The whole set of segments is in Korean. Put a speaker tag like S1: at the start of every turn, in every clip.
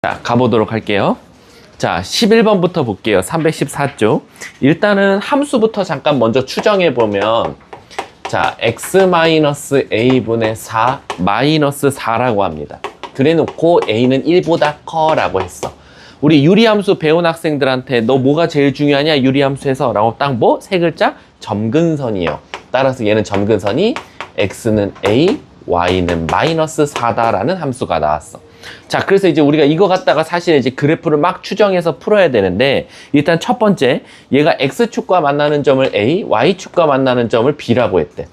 S1: 자, 가보도록 할게요. 자, 11번부터 볼게요. 314쪽. 일단은 함수부터 잠깐 먼저 추정해보면, 자, x-a분의 4 마이너스 4라고 합니다. 그래놓고 a는 1보다 커라고 했어. 우리 유리함수 배운 학생들한테 너 뭐가 제일 중요하냐 유리함수에서 라고 딱 뭐? 세 글자? 점근선이요. 따라서 얘는 점근선이 x는 a, y는 마이너스 4다라는 함수가 나왔어. 자, 그래서 이제 우리가 이거 갖다가 사실 이제 그래프를 막 추정해서 풀어야 되는데, 일단 첫 번째, 얘가 x축과 만나는 점을 a, y축과 만나는 점을 b라고 했대.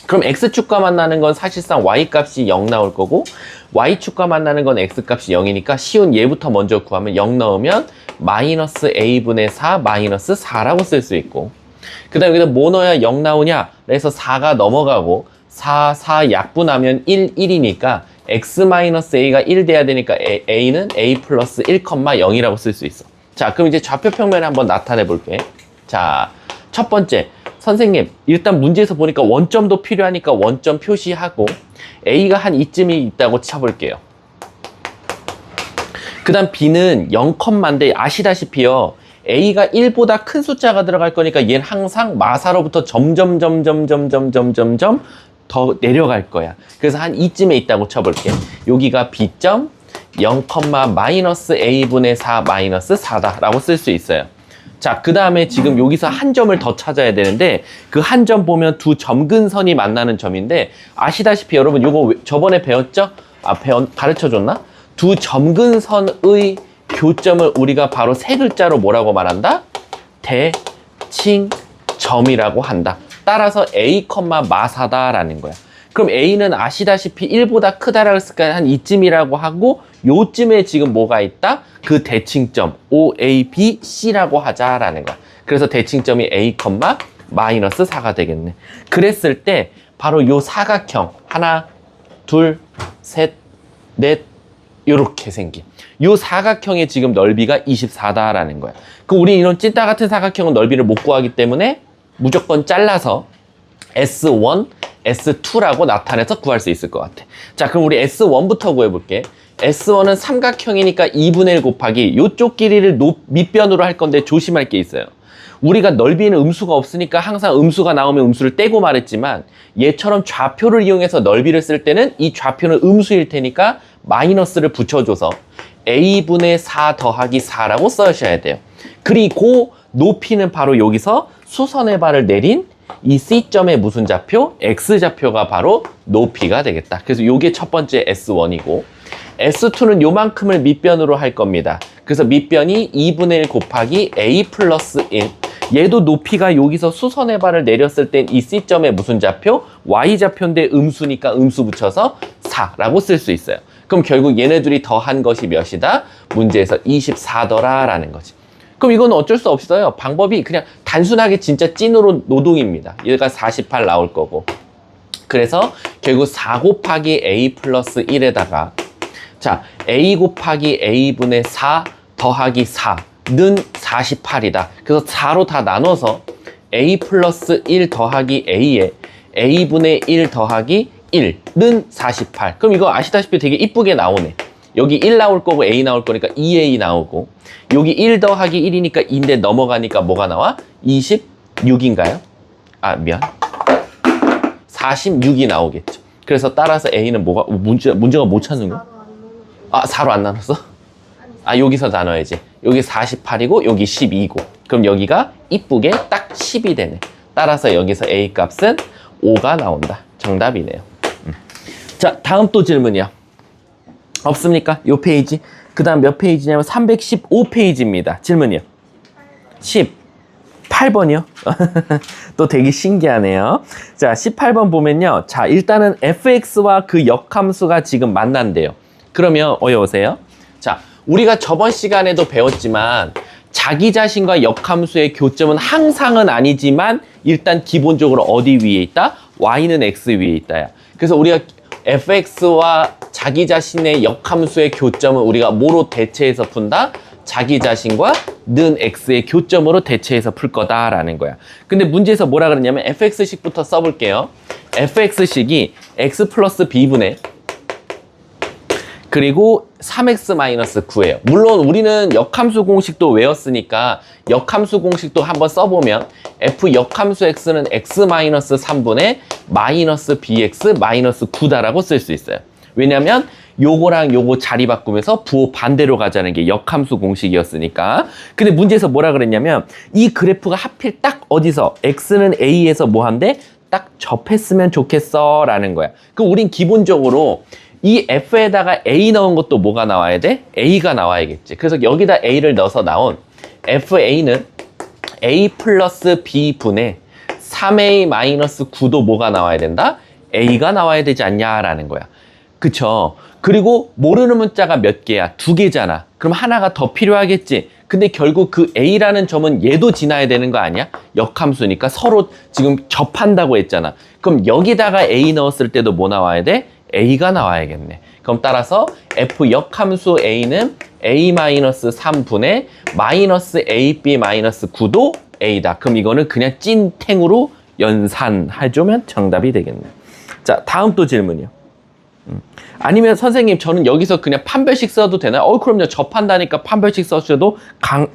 S1: 그럼 x축과 만나는 건 사실상 y값이 0 나올 거고, y축과 만나는 건 x값이 0이니까 쉬운 얘부터 먼저 구하면 0 넣으면 마이너스 a분의 4 마이너스 4라고 쓸 수 있고, 그 다음에 여기다 뭐 넣어야 0 나오냐? 그래서 4가 넘어가고 4 약분하면 1이니까 x-a가 1 돼야 되니까 a는 a 플러스 1,0이라고 쓸 수 있어. 자, 그럼 이제 좌표 평면을 한번 나타내 볼게. 자, 첫 번째, 선생님 일단 문제에서 보니까 원점도 필요하니까 원점 표시하고 a가 한 이쯤이 있다고 쳐볼게요. 그 다음 b는 0,인데 아시다시피요, a가 1보다 큰 숫자가 들어갈 거니까 얘는 항상 마사로부터 점점 더 내려갈 거야. 그래서 한 이쯤에 있다고 쳐볼게. 여기가 b점 0, 마이너스 a분의 4 마이너스 4다 라고 쓸 수 있어요. 자, 그 다음에 지금 여기서 한 점을 더 찾아야 되는데, 그 한 점 보면 두 점근선이 만나는 점인데, 아시다시피 여러분 요거 저번에 배웠죠? 가르쳐줬나? 두 점근선의 교점을 우리가 바로 세 글자로 뭐라고 말한다? 대칭점이라고 한다. 따라서 a, 마사다라는 거야. 그럼 a는 아시다시피 1보다 크다라고 했으니까 한 이쯤이라고 하고, 요쯤에 지금 뭐가 있다? 그 대칭점 OABC라고 하자라는 거야. 그래서 대칭점이 a, 마이너스 4가 되겠네. 그랬을 때 바로 요 사각형 하나, 둘, 셋, 넷 요렇게 생긴 요 사각형의 지금 넓이가 24다라는 거야. 그럼 우리 이런 찐따 같은 사각형은 넓이를 못 구하기 때문에 무조건 잘라서 S1, S2라고 나타내서 구할 수 있을 것 같아. 자, 그럼 우리 S1부터 구해볼게. S1은 삼각형이니까 2분의 1 곱하기 요쪽 길이를 밑변으로 할 건데 조심할 게 있어요. 우리가 넓이에는 음수가 없으니까 항상 음수가 나오면 음수를 떼고 말했지만, 얘처럼 좌표를 이용해서 넓이를 쓸 때는 이 좌표는 음수일 테니까 마이너스를 붙여줘서 a분의 4 더하기 4라고 써주셔야 돼요. 그리고 높이는 바로 여기서 수선의 발을 내린 이 C점의 무슨 좌표? X좌표가 바로 높이가 되겠다. 그래서 요게 첫 번째 S1이고, S2는 요만큼을 밑변으로 할 겁니다. 그래서 밑변이 2분의 1 곱하기 A 플러스 1. 얘도 높이가 여기서 수선의 발을 내렸을 땐 이 C점의 무슨 좌표? Y좌표인데 음수니까 음수 붙여서 4라고 쓸 수 있어요. 그럼 결국 얘네들이 더한 것이 몇이다? 문제에서 24더라 라는 거지. 그럼 이건 어쩔 수 없어요. 방법이 그냥 단순하게 진짜 찐으로 노동입니다. 얘가 48 나올 거고. 그래서 결국 4 곱하기 A 플러스 1에다가, 자, A 곱하기 A분의 4 더하기 4는 48이다. 그래서 4로 다 나눠서 A 플러스 1 더하기 A에 A분의 1 더하기 1는 48. 그럼 이거 아시다시피 되게 이쁘게 나오네. 여기 1 나올 거고 A 나올 거니까 2A 나오고, 여기 1 더하기 1이니까 2인데 넘어가니까 뭐가 나와? 26인가요? 아, 미안. 46이 나오겠죠. 그래서 따라서 A는 뭐가, 문제가 못 찾는 거야? 아, 4로 안 나눴어? 아, 여기서 나눠야지. 여기 48이고 여기 12고, 그럼 여기가 이쁘게 딱 10이 되네. 따라서 여기서 A 값은 5가 나온다. 정답이네요. 자, 다음 또 질문이요. 없습니까? 요 페이지. 그 다음 몇 페이지냐면 315페이지입니다. 질문이요. 18번이요. 또 되게 신기하네요. 자, 18번 보면요. 자, 일단은 fx와 그 역함수가 지금 만난대요. 그러면 어여오세요. 자, 우리가 저번 시간에도 배웠지만 자기 자신과 역함수의 교점은 항상은 아니지만 일단 기본적으로 어디 위에 있다? y는 x 위에 있다야. 그래서 우리가 fx와 자기 자신의 역함수의 교점은 우리가 뭐로 대체해서 푼다? 자기 자신과 는 x의 교점으로 대체해서 풀 거다라는 거야. 근데 문제에서 뭐라 그러냐면 fx식부터 써볼게요. fx식이 x 플러스 b분의 그리고 3x-9예요. 물론 우리는 역함수 공식도 외웠으니까 역함수 공식도 한번 써보면 f 역함수 x는 x-3분의 마이너스 bx 마이너스 9다라고 쓸 수 있어요. 왜냐면 요거랑 요거 자리 바꾸면서 부호 반대로 가자는 게 역함수 공식이었으니까. 근데 문제에서 뭐라 그랬냐면 이 그래프가 하필 딱 어디서 x는 a에서 뭐 한데 딱 접했으면 좋겠어 라는 거야. 그럼 우린 기본적으로 이 f에다가 a 넣은 것도 뭐가 나와야 돼? a가 나와야겠지. 그래서 여기다 a를 넣어서 나온 fa는 a 플러스 b 분의 3a 마이너스 9도 뭐가 나와야 된다? a가 나와야 되지 않냐라는 거야. 그쵸? 그리고 모르는 문자가 몇 개야? 2개잖아. 그럼 하나가 더 필요하겠지. 근데 결국 그 a라는 점은 얘도 지나야 되는 거 아니야? 역함수니까 서로 지금 접한다고 했잖아. 그럼 여기다가 a 넣었을 때도 뭐 나와야 돼? a가 나와야겠네. 그럼 따라서 f 역함수 a는 a-3분의 마이너스 ab-9도 a다. 그럼 이거는 그냥 찐탱으로 연산해주면 정답이 되겠네. 자, 다음 또 질문이요. 아니면 선생님 저는 여기서 그냥 판별식 써도 되나요? 그럼요. 접한다니까 판별식 써주셔도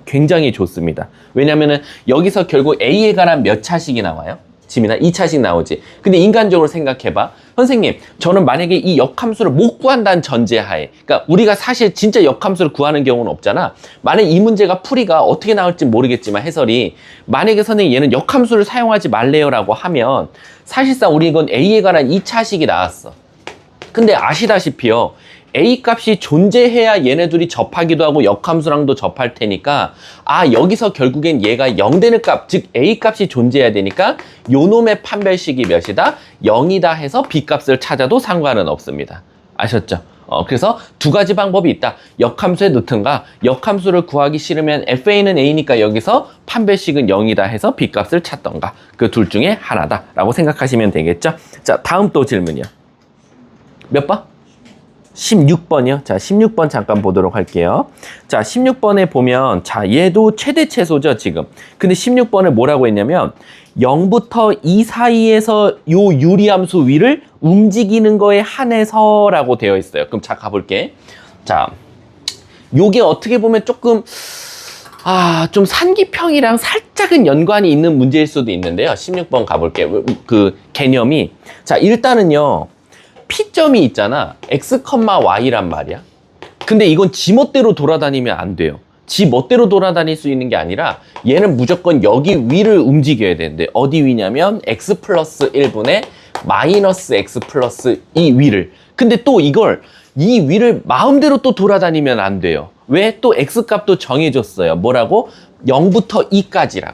S1: 굉장히 좋습니다. 왜냐면은 여기서 결국 A에 관한 몇 차식이 나와요? 지민아 2차식 나오지. 근데 인간적으로 생각해봐. 선생님 저는 만약에 이 역함수를 못 구한다는 전제하에, 그러니까 우리가 사실 진짜 역함수를 구하는 경우는 없잖아. 만약 이 문제가 풀이가 어떻게 나올지 모르겠지만 해설이 만약에 선생님 얘는 역함수를 사용하지 말래요 라고 하면 사실상 우리 이건 A에 관한 2차식이 나왔어. 근데 아시다시피요, A 값이 존재해야 얘네들이 접하기도 하고 역함수랑도 접할 테니까 여기서 결국엔 얘가 0 되는 값, 즉 A 값이 존재해야 되니까 요 놈의 판별식이 몇이다? 0이다 해서 B 값을 찾아도 상관은 없습니다. 아셨죠? 그래서 두 가지 방법이 있다. 역함수에 넣든가, 역함수를 구하기 싫으면 FA는 A니까 여기서 판별식은 0이다 해서 B 값을 찾던가, 그 둘 중에 하나다 라고 생각하시면 되겠죠? 자, 다음 또 질문이요. 몇 번? 16번이요. 자, 16번 잠깐 보도록 할게요. 자, 16번에 보면, 자, 얘도 최대 최소죠, 지금. 근데 16번에 뭐라고 했냐면, 0부터 2 사이에서 요 유리함수 위를 움직이는 거에 한해서라고 되어 있어요. 그럼 자, 가볼게. 자, 요게 어떻게 보면 조금, 좀 산기평이랑 살짝은 연관이 있는 문제일 수도 있는데요. 16번 가볼게요. 그 개념이. 자, 일단은요. P점이 있잖아. x, y란 말이야. 근데 이건 지 멋대로 돌아다니면 안 돼요. 지 멋대로 돌아다닐 수 있는 게 아니라 얘는 무조건 여기 위를 움직여야 되는데 어디 위냐면 x 플러스 1분의 마이너스 x 플러스 이 위를. 근데 또 이걸 이 위를 마음대로 또 돌아다니면 안 돼요. 왜? 또 x 값도 정해줬어요. 뭐라고? 0부터 2까지라고.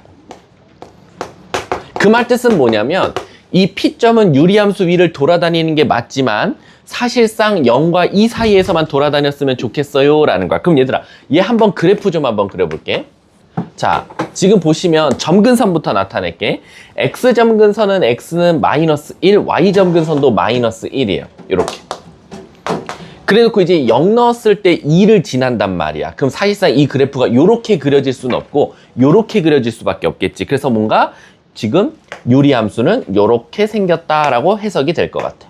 S1: 그 말 뜻은 뭐냐면 이 P점은 유리함수 위를 돌아다니는 게 맞지만 사실상 0과 2 사이에서만 돌아다녔으면 좋겠어요 라는 거야. 그럼 얘들아, 얘 한번 그래프 좀 한번 그려볼게. 자, 지금 보시면 점근선부터 나타낼게. X점근선은 X는 마이너스 1, Y점근선도 마이너스 1이에요. 이렇게. 그래놓고 이제 0 넣었을 때 2를 지난단 말이야. 그럼 사실상 이 그래프가 이렇게 그려질 수는 없고 이렇게 그려질 수밖에 없겠지. 그래서 뭔가 지금 유리함수는 이렇게 생겼다라고 해석이 될 것 같아.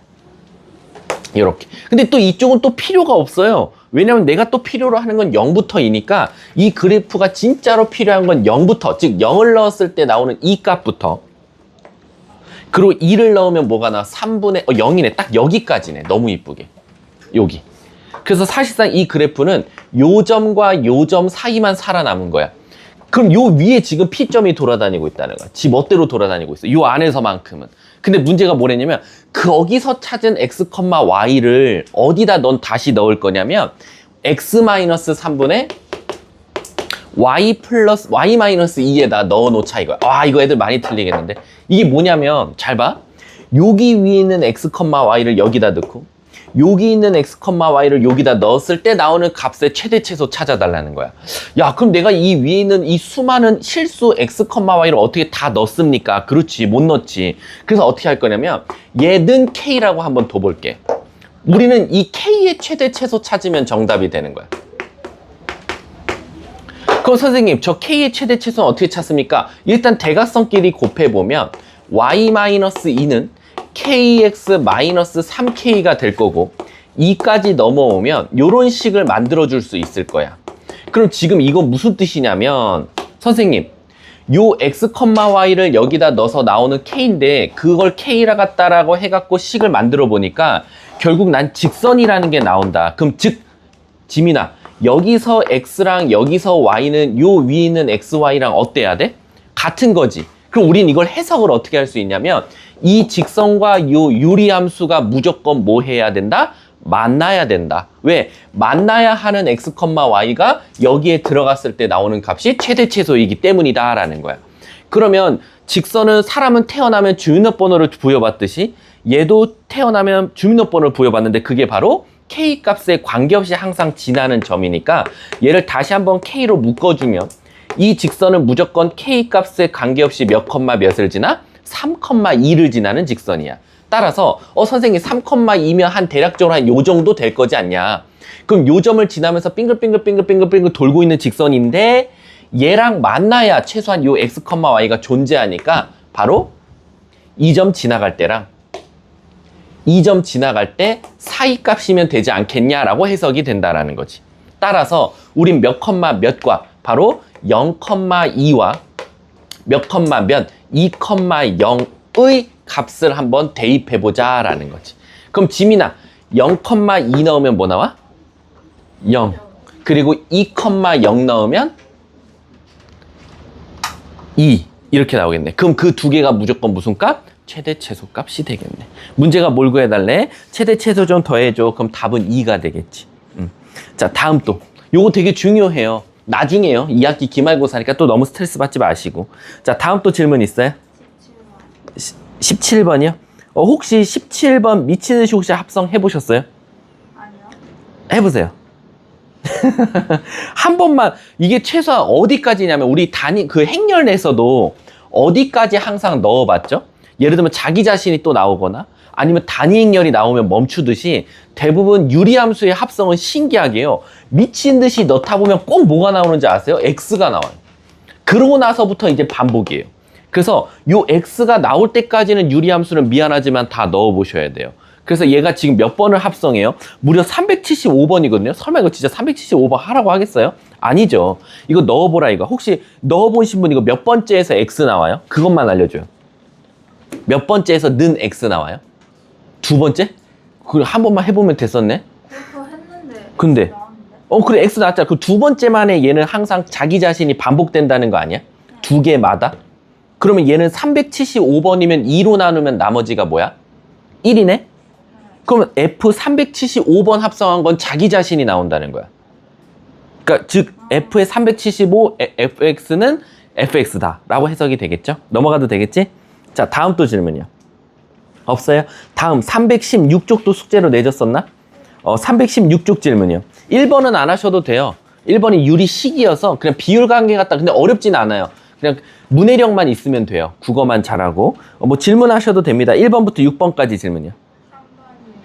S1: 이렇게. 근데 또 이쪽은 또 필요가 없어요. 왜냐면 내가 또 필요로 하는 건 0부터 2니까 이 그래프가 진짜로 필요한 건 0부터, 즉 0을 넣었을 때 나오는 이 값부터, 그리고 2를 넣으면 뭐가 나와? 3분의 0이네. 딱 여기까지네. 너무 이쁘게. 여기. 그래서 사실상 이 그래프는 요 점과 요 점 사이만 살아남은 거야. 그럼 요 위에 지금 P점이 돌아다니고 있다는 거야. 지 멋대로 돌아다니고 있어. 요 안에서만큼은. 근데 문제가 뭐랬냐면 거기서 찾은 x, y를 어디다 넌 다시 넣을 거냐면 x-3분의 y 플러스 y-2에다 넣어 놓자 이거야. 이거 애들 많이 틀리겠는데. 이게 뭐냐면 잘 봐. 여기 위에 있는 x, y를 여기다 넣고 여기 있는 x, y를 여기다 넣었을 때 나오는 값의 최대 최소 찾아달라는 거야. 야, 그럼 내가 이 위에 있는 이 수많은 실수 x, y를 어떻게 다 넣습니까? 그렇지, 못 넣지. 그래서 어떻게 할 거냐면 얘는 k라고 한번 둬볼게. 우리는 이 k의 최대 최소 찾으면 정답이 되는 거야. 그럼 선생님, 저 k의 최대 최소는 어떻게 찾습니까? 일단 대각선끼리 곱해보면 y-2는 kx-3k가 될 거고 2까지 넘어오면 요런 식을 만들어 줄 수 있을 거야. 그럼 지금 이거 무슨 뜻이냐면 선생님 요 x, y를 여기다 넣어서 나오는 k인데 그걸 k라 같다라고 해갖고 식을 만들어 보니까 결국 난 직선이라는 게 나온다. 그럼 즉 지민아 여기서 x랑 여기서 y는 요 위에 있는 x, y랑 어때야 돼? 같은 거지. 그럼 우린 이걸 해석을 어떻게 할 수 있냐면 이 직선과 요 유리함수가 무조건 뭐 해야 된다? 만나야 된다. 왜? 만나야 하는 x, y가 여기에 들어갔을 때 나오는 값이 최대 최소이기 때문이다 라는 거야. 그러면 직선은 사람은 태어나면 주민등록번호를 부여받듯이 얘도 태어나면 주민등록번호를 부여받는데 그게 바로 k 값에 관계없이 항상 지나는 점이니까 얘를 다시 한번 k로 묶어주면 이 직선은 무조건 k 값에 관계없이 몇 컴마 몇을 지나? 3,2를 지나는 직선이야. 따라서 선생님 3,2면 한 대략적으로 한 요 정도 될 거지 않냐. 그럼 요 점을 지나면서 빙글빙글 돌고 있는 직선인데 얘랑 만나야 최소한 요 x, y가 존재하니까 바로 이 점 지나갈 때랑 이 점 지나갈 때 사이 값이면 되지 않겠냐라고 해석이 된다라는 거지. 따라서 우린 몇 컴마 몇과 바로 0,2와 몇 컴마 몇 2,0의 값을 한번 대입해보자 라는 거지. 그럼 지민아 0,2 넣으면 뭐 나와? 0. 그리고 2,0 넣으면 2 이렇게 나오겠네. 그럼 그 두 개가 무조건 무슨 값? 최대 최소 값이 되겠네. 문제가 뭘 구해달래? 최대 최소 좀 더해줘. 그럼 답은 2가 되겠지. 자 다음 또 요거 되게 중요해요. 나중에요. 2학기 기말고사니까 또 너무 스트레스 받지 마시고. 자 다음 또 질문 있어요? 17번이요? 혹시 17번 미친 듯이 혹시 합성 해보셨어요?
S2: 아니요.
S1: 해보세요. 한 번만, 이게 최소한 어디까지냐면, 우리 그 행렬에서도 어디까지 항상 넣어봤죠? 예를 들면 자기 자신이 또 나오거나, 아니면 단위 행렬이 나오면 멈추듯이 대부분 유리함수의 합성은 신기하게요. 미친 듯이 넣다 보면 꼭 뭐가 나오는지 아세요? X가 나와요. 그러고 나서부터 이제 반복이에요. 그래서 요 x가 나올 때까지는 유리함수는 미안하지만 다 넣어보셔야 돼요. 그래서 얘가 지금 몇 번을 합성해요? 무려 375번이거든요. 설마 이거 진짜 375번 하라고 하겠어요? 아니죠. 이거 넣어보라 이거. 혹시 넣어보신 분 이거 몇 번째에서 x 나와요? 그것만 알려줘요. 몇 번째에서 는 x 나와요? 두 번째? 그걸 한 번만 해보면 됐었네?
S2: 그거 했는데.
S1: 근데
S2: 나왔는데?
S1: 그래 x 나왔잖아. 그 두 번째만에 얘는 항상 자기 자신이 반복된다는 거 아니야? 두 개마다? 그러면 얘는 375번이면 2로 나누면 나머지가 뭐야? 1이네? 그러면 F 375번 합성한 건 자기 자신이 나온다는 거야. 그러니까 즉 F의 375, FX는 FX다 라고 해석이 되겠죠? 넘어가도 되겠지? 자 다음 또 질문이요. 없어요? 다음 316쪽도 숙제로 내줬었나? 316쪽 질문이요. 1번은 안 하셔도 돼요. 1번이 유리식이어서 그냥 비율 관계 같다. 근데 어렵진 않아요. 그냥 문해력만 있으면 돼요. 국어만 잘하고. 뭐 질문하셔도 됩니다. 1번부터 6번까지 질문이요.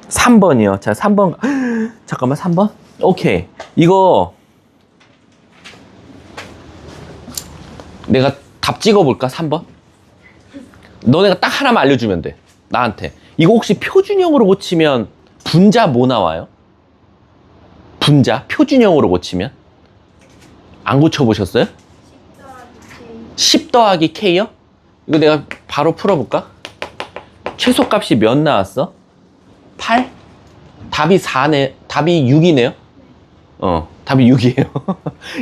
S1: 3번이요. 자, 3번. 잠깐만, 3번? 오케이. 이거 내가 답 찍어볼까? 3번? 너네가 딱 하나만 알려주면 돼. 나한테. 이거 혹시 표준형으로 고치면 분자 뭐 나와요? 분자? 표준형으로 고치면? 안 고쳐보셨어요? 10 더하기 K요? 이거 내가 바로 풀어볼까? 최소값이 몇 나왔어? 8? 답이 4네. 답이 6이네요? 답이 6이에요.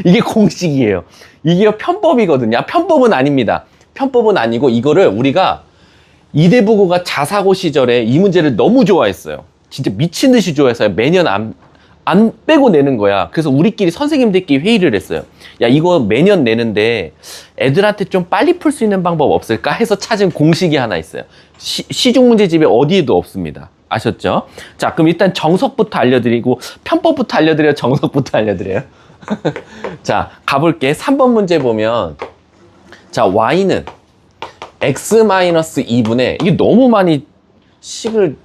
S1: 이게 공식이에요. 이게 편법이거든요. 편법은 아닙니다. 편법은 아니고 이거를 우리가 이대부고가 자사고 시절에 이 문제를 너무 좋아했어요. 진짜 미친 듯이 좋아해서 매년 안 빼고 내는 거야. 그래서 우리끼리 선생님들끼리 회의를 했어요. 야 이거 매년 내는데 애들한테 좀 빨리 풀 수 있는 방법 없을까 해서 찾은 공식이 하나 있어요. 시중문제집에 어디에도 없습니다. 아셨죠? 자 그럼 일단 정석부터 알려드리고 편법부터 알려드려요? 정석부터 알려드려요? 자 가볼게. 3번 문제 보면 자 y는 x-2분의 이게 너무 많이 식을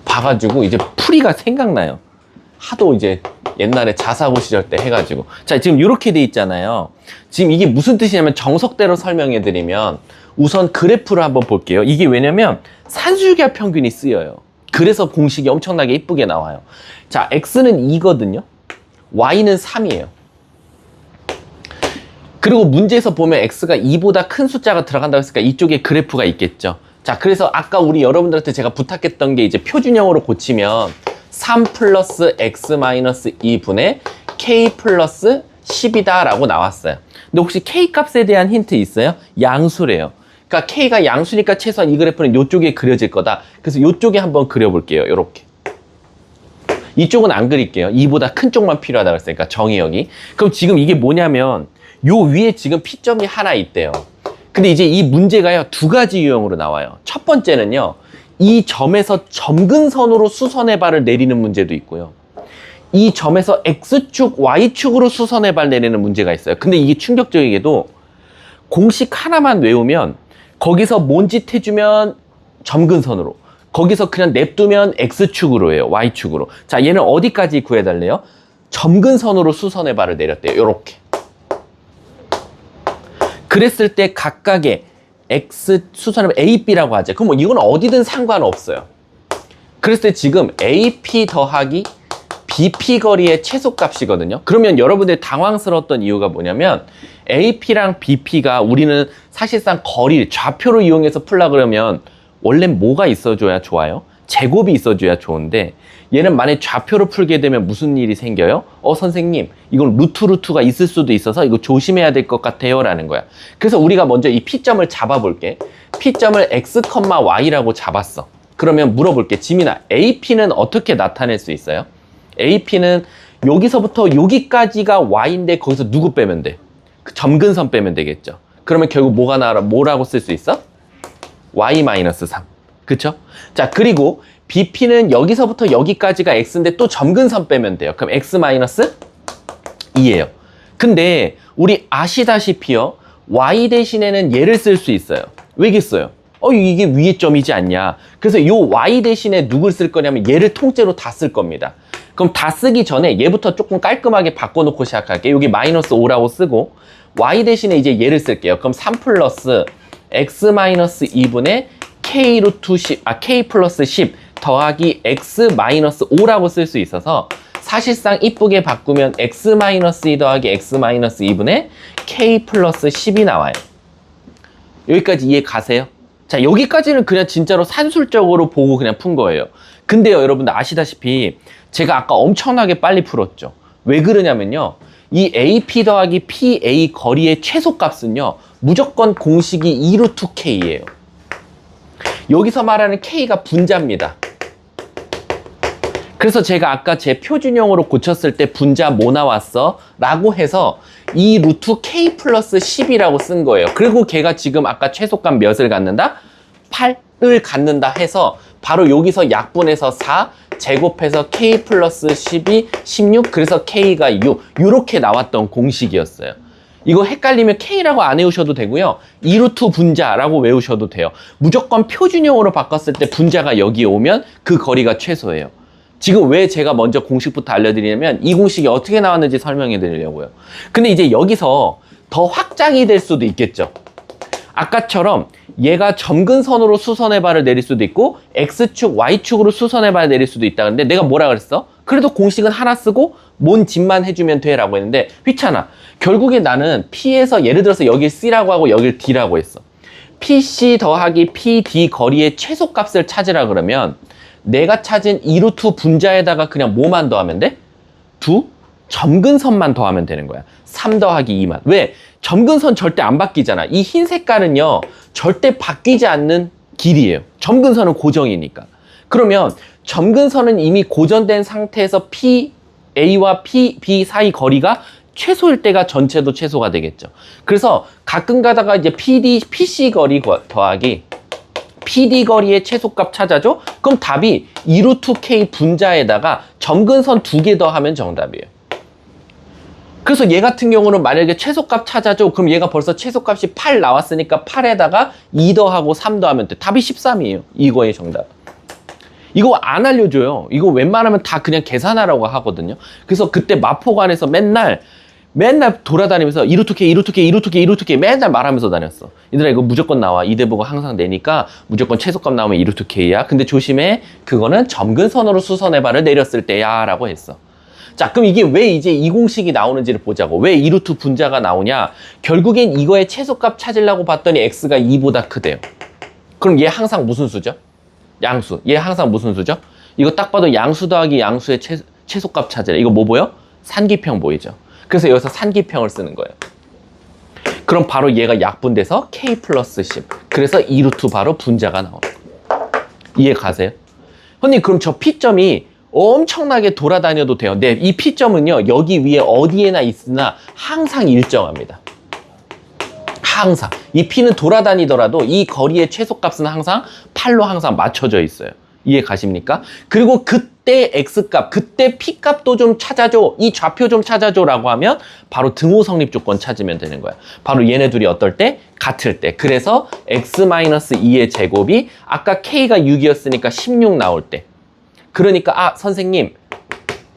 S1: 봐가지고 이제 풀이가 생각나요. 하도 이제 옛날에 자사고 시절 때 해가지고 자 지금 이렇게 돼 있잖아요. 지금 이게 무슨 뜻이냐면 정석대로 설명해 드리면 우선 그래프를 한번 볼게요. 이게 왜냐면 산술기하 평균이 쓰여요. 그래서 공식이 엄청나게 이쁘게 나와요. 자, x는 2거든요. y는 3이에요. 그리고 문제에서 보면 x가 2보다 큰 숫자가 들어간다고 했으니까 이쪽에 그래프가 있겠죠. 자, 그래서 아까 우리 여러분들한테 제가 부탁했던 게 이제 표준형으로 고치면 3 플러스 x 마이너스 2분의 k 플러스 10이다 라고 나왔어요. 근데 혹시 k 값에 대한 힌트 있어요? 양수래요. 그러니까 k가 양수니까 최소한 이 그래프는 이쪽에 그려질 거다. 그래서 이쪽에 한번 그려볼게요. 이렇게. 이쪽은 안 그릴게요. 2보다 큰 쪽만 필요하다고 했으니까 정의역이. 그럼 지금 이게 뭐냐면 요 위에 지금 P점이 하나 있대요. 근데 이제 이 문제가요, 두 가지 유형으로 나와요. 첫 번째는요, 이 점에서 점근선으로 수선의 발을 내리는 문제도 있고요. 이 점에서 X축, Y축으로 수선의 발 내리는 문제가 있어요. 근데 이게 충격적이게도 공식 하나만 외우면 거기서 뭔 짓 해주면 점근선으로, 거기서 그냥 냅두면 X축으로 해요. Y축으로. 자, 얘는 어디까지 구해달래요? 점근선으로 수선의 발을 내렸대요. 요렇게. 그랬을 때 각각의 X 수선을 A, B라고 하죠. 그럼 뭐 이건 어디든 상관없어요. 그랬을 때 지금 AP 더하기 BP 거리의 최소값이거든요. 그러면 여러분들이 당황스러웠던 이유가 뭐냐면 AP랑 BP가 우리는 사실상 거리, 좌표를 이용해서 풀라 그러면 원래 뭐가 있어줘야 좋아요? 제곱이 있어줘야 좋은데 얘는 만약 좌표로 풀게 되면 무슨 일이 생겨요? 선생님, 이건 루트가 있을 수도 있어서 이거 조심해야 될 것 같아요 라는 거야. 그래서 우리가 먼저 이 P점을 잡아볼게. P점을 X, Y라고 잡았어. 그러면 물어볼게. 지민아, AP는 어떻게 나타낼 수 있어요? AP는 여기서부터 여기까지가 Y인데 거기서 누구 빼면 돼? 그 점근선 빼면 되겠죠. 그러면 결국 뭐라고 쓸 수 있어? Y-3. 그쵸? 자, 그리고 BP는 여기서부터 여기까지가 X인데 또 점근선 빼면 돼요. 그럼 X-2예요. 근데 우리 아시다시피요, Y 대신에는 얘를 쓸 수 있어요. 왜겠어요? 이게 위의 점이지 않냐. 그래서 요 Y 대신에 누굴 쓸 거냐면 얘를 통째로 다 쓸 겁니다. 그럼 다 쓰기 전에 얘부터 조금 깔끔하게 바꿔놓고 시작할게요. 여기 -5라고 쓰고 Y 대신에 이제 얘를 쓸게요. 그럼 3 플러스 X-2분의 K 루트 10, K 플러스 10 더하기 X-5라고 쓸 수 있어서 사실상 이쁘게 바꾸면 X-2 더하기 X-2분의 K 플러스 10이 나와요. 여기까지 이해 가세요? 자, 여기까지는 그냥 진짜로 산술적으로 보고 그냥 푼 거예요. 근데요, 여러분들 아시다시피 제가 아까 엄청나게 빨리 풀었죠. 왜 그러냐면요, 이 AP 더하기 PA 거리의 최소값은요, 무조건 공식이 2 루트 K예요. 여기서 말하는 K가 분자입니다. 그래서 제가 아까 제 표준형으로 고쳤을 때 분자 뭐 나왔어? 라고 해서 2 루트 K 플러스 10이라고 쓴 거예요. 그리고 걔가 지금 아까 최소값 몇을 갖는다? 8을 갖는다 해서 바로 여기서 약분해서 4 제곱해서 K 플러스 12, 16, 그래서 K가 6 이렇게 나왔던 공식이었어요. 이거 헷갈리면 K라고 안 외우셔도 되고요. 2 루트 분자라고 외우셔도 돼요. 무조건 표준형으로 바꿨을 때 분자가 여기에 오면 그 거리가 최소예요. 지금 왜 제가 먼저 공식부터 알려드리냐면 이 공식이 어떻게 나왔는지 설명해 드리려고요. 근데 이제 여기서 더 확장이 될 수도 있겠죠. 아까처럼 얘가 점근선으로 수선의 발을 내릴 수도 있고 X축, Y축으로 수선의 발을 내릴 수도 있다. 근데 내가 뭐라 그랬어? 그래도 공식은 하나 쓰고 뭔 짓만 해주면 돼 라고 했는데 휘찬아, 결국에 나는 P에서 예를 들어서 여길 C라고 하고 여길 D라고 했어. PC 더하기 PD 거리의 최소값을 찾으라 그러면 내가 찾은 2 루트 분자에다가 그냥 뭐만 더하면 돼? 점근선만 더하면 되는 거야. 3 더하기 2만. 왜? 점근선 절대 안 바뀌잖아. 이 흰 색깔은요, 절대 바뀌지 않는 길이에요. 점근선은 고정이니까. 그러면 점근선은 이미 고정된 상태에서 PA와 PB 사이 거리가 최소일 때가 전체도 최소가 되겠죠. 그래서 가끔 가다가 이제 PC 거리 더하기 PD 거리의 최소값 찾아줘? 그럼 답이 2 루트 K 분자에다가 점근선 2개 더하면 정답이에요. 그래서 얘 같은 경우는 만약에 최소값 찾아줘. 그럼 얘가 벌써 최소값이 8 나왔으니까 8에다가 2 더하고 3 더하면 돼. 답이 13이에요. 이거의 정답. 이거 안 알려줘요. 이거 웬만하면 다 그냥 계산하라고 하거든요. 그래서 그때 마포관에서 맨날 맨날 돌아다니면서 이루트K, 이루트K, 이루트K, 이루트K 맨날 말하면서 다녔어. 얘들아 이거 무조건 나와. 이 대보고 항상 내니까 무조건 최소값 나오면 이루트K야. 근데 조심해. 그거는 점근선으로 수선의 발을 내렸을 때야 라고 했어. 자, 그럼 이게 왜 이제 이 공식이 나오는지를 보자고. 왜 이루트 분자가 나오냐. 결국엔 이거의 최소값 찾으려고 봤더니 x가 2보다 크대요. 그럼 얘 항상 무슨 수죠? 양수. 얘 항상 무슨 수죠? 이거 딱 봐도 양수 더하기 양수의 최소값 찾으래. 이거 뭐 보여? 산기평 보이죠? 그래서 여기서 산기평을 쓰는 거예요. 그럼 바로 얘가 약분돼서 k 플러스 10. 그래서 2루트 바로 분자가 나오는 거예요. 이해 가세요? 형님 그럼 저 P점이 엄청나게 돌아다녀도 돼요. 네, 이 P점은요. 여기 위에 어디에나 있으나 항상 일정합니다. 항상. 이 P는 돌아다니더라도 이 거리의 최소값은 항상 8로 항상 맞춰져 있어요. 이해 가십니까? 그리고 그때 X값, 그때 P값도 좀 찾아줘. 이 좌표 좀 찾아줘 라고 하면 바로 등호 성립 조건 찾으면 되는 거야. 바로 얘네 둘이 어떨 때? 같을 때. 그래서 X-2의 제곱이 아까 K가 6이었으니까 16 나올 때. 그러니까 아 선생님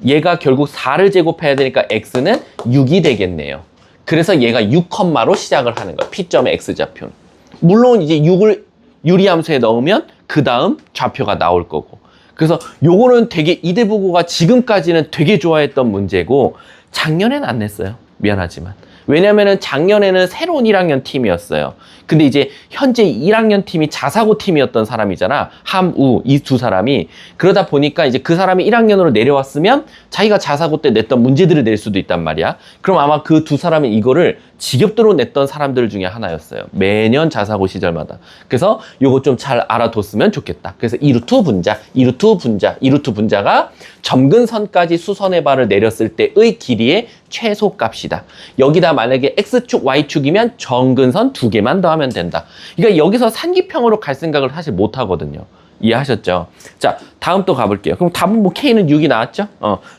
S1: 얘가 결국 4를 제곱해야 되니까 X는 6이 되겠네요. 그래서 얘가 6컴마로 시작을 하는 거야. P점의 X좌표는. 물론 이제 6을 유리함수에 넣으면 그 다음 좌표가 나올 거고. 그래서 요거는 되게 이대부고가 지금까지는 되게 좋아했던 문제고 작년엔 안 냈어요. 미안하지만. 왜냐면은 작년에는 새로운 1학년 팀이었어요. 근데 이제 현재 1학년 팀이 자사고 팀이었던 사람이잖아. 함우 이 두 사람이. 그러다 보니까 이제 그 사람이 1학년으로 내려왔으면 자기가 자사고 때 냈던 문제들을 낼 수도 있단 말이야. 그럼 아마 그 두 사람이 이거를 직업대로 냈던 사람들 중에 하나였어요. 매년 자사고 시절마다. 그래서 요거 좀 잘 알아뒀으면 좋겠다. 그래서 이루트 분자, 이루트 분자, 이루트 분자가 점근선까지 수선의 발을 내렸을 때의 길이의 최소값이다. 여기다 만약에 X축, Y축이면 점근선 2개만 더하면 된다. 그러니까 여기서 산기평으로 갈 생각을 사실 못 하거든요. 이해하셨죠? 자, 다음 또 가볼게요. 그럼 답은 뭐 K는 6이 나왔죠?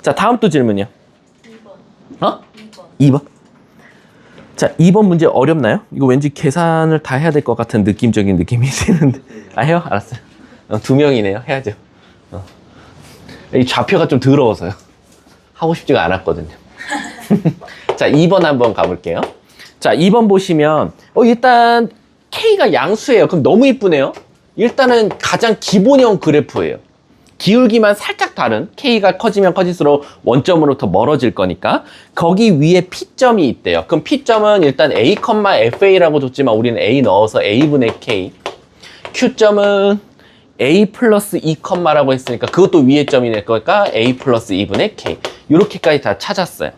S1: 자, 다음 또 질문이요.
S2: 2번.
S1: 2번. 자, 2번 문제 어렵나요? 이거 왠지 계산을 다 해야 될 것 같은 느낌적인 느낌이 드는데. 아, 해요? 알았어요. 2명이네요. 해야죠. 이 좌표가 좀 더러워서요. 하고 싶지가 않았거든요. 자, 2번 한번 가볼게요. 자, 2번 보시면 일단 K가 양수예요. 그럼 너무 이쁘네요. 일단은 가장 기본형 그래프예요. 기울기만 살짝 다른 K가 커지면 커질수록 원점으로부터 멀어질 거니까 거기 위에 P점이 있대요. 그럼 P점은 일단 A, FA라고 줬지만 우리는 A 넣어서 A분의 K. Q점은 A 플러스 2, 라고 했으니까 그것도 위에 점이 될 거니까 A 플러스 2분의 K. 이렇게까지 다 찾았어요.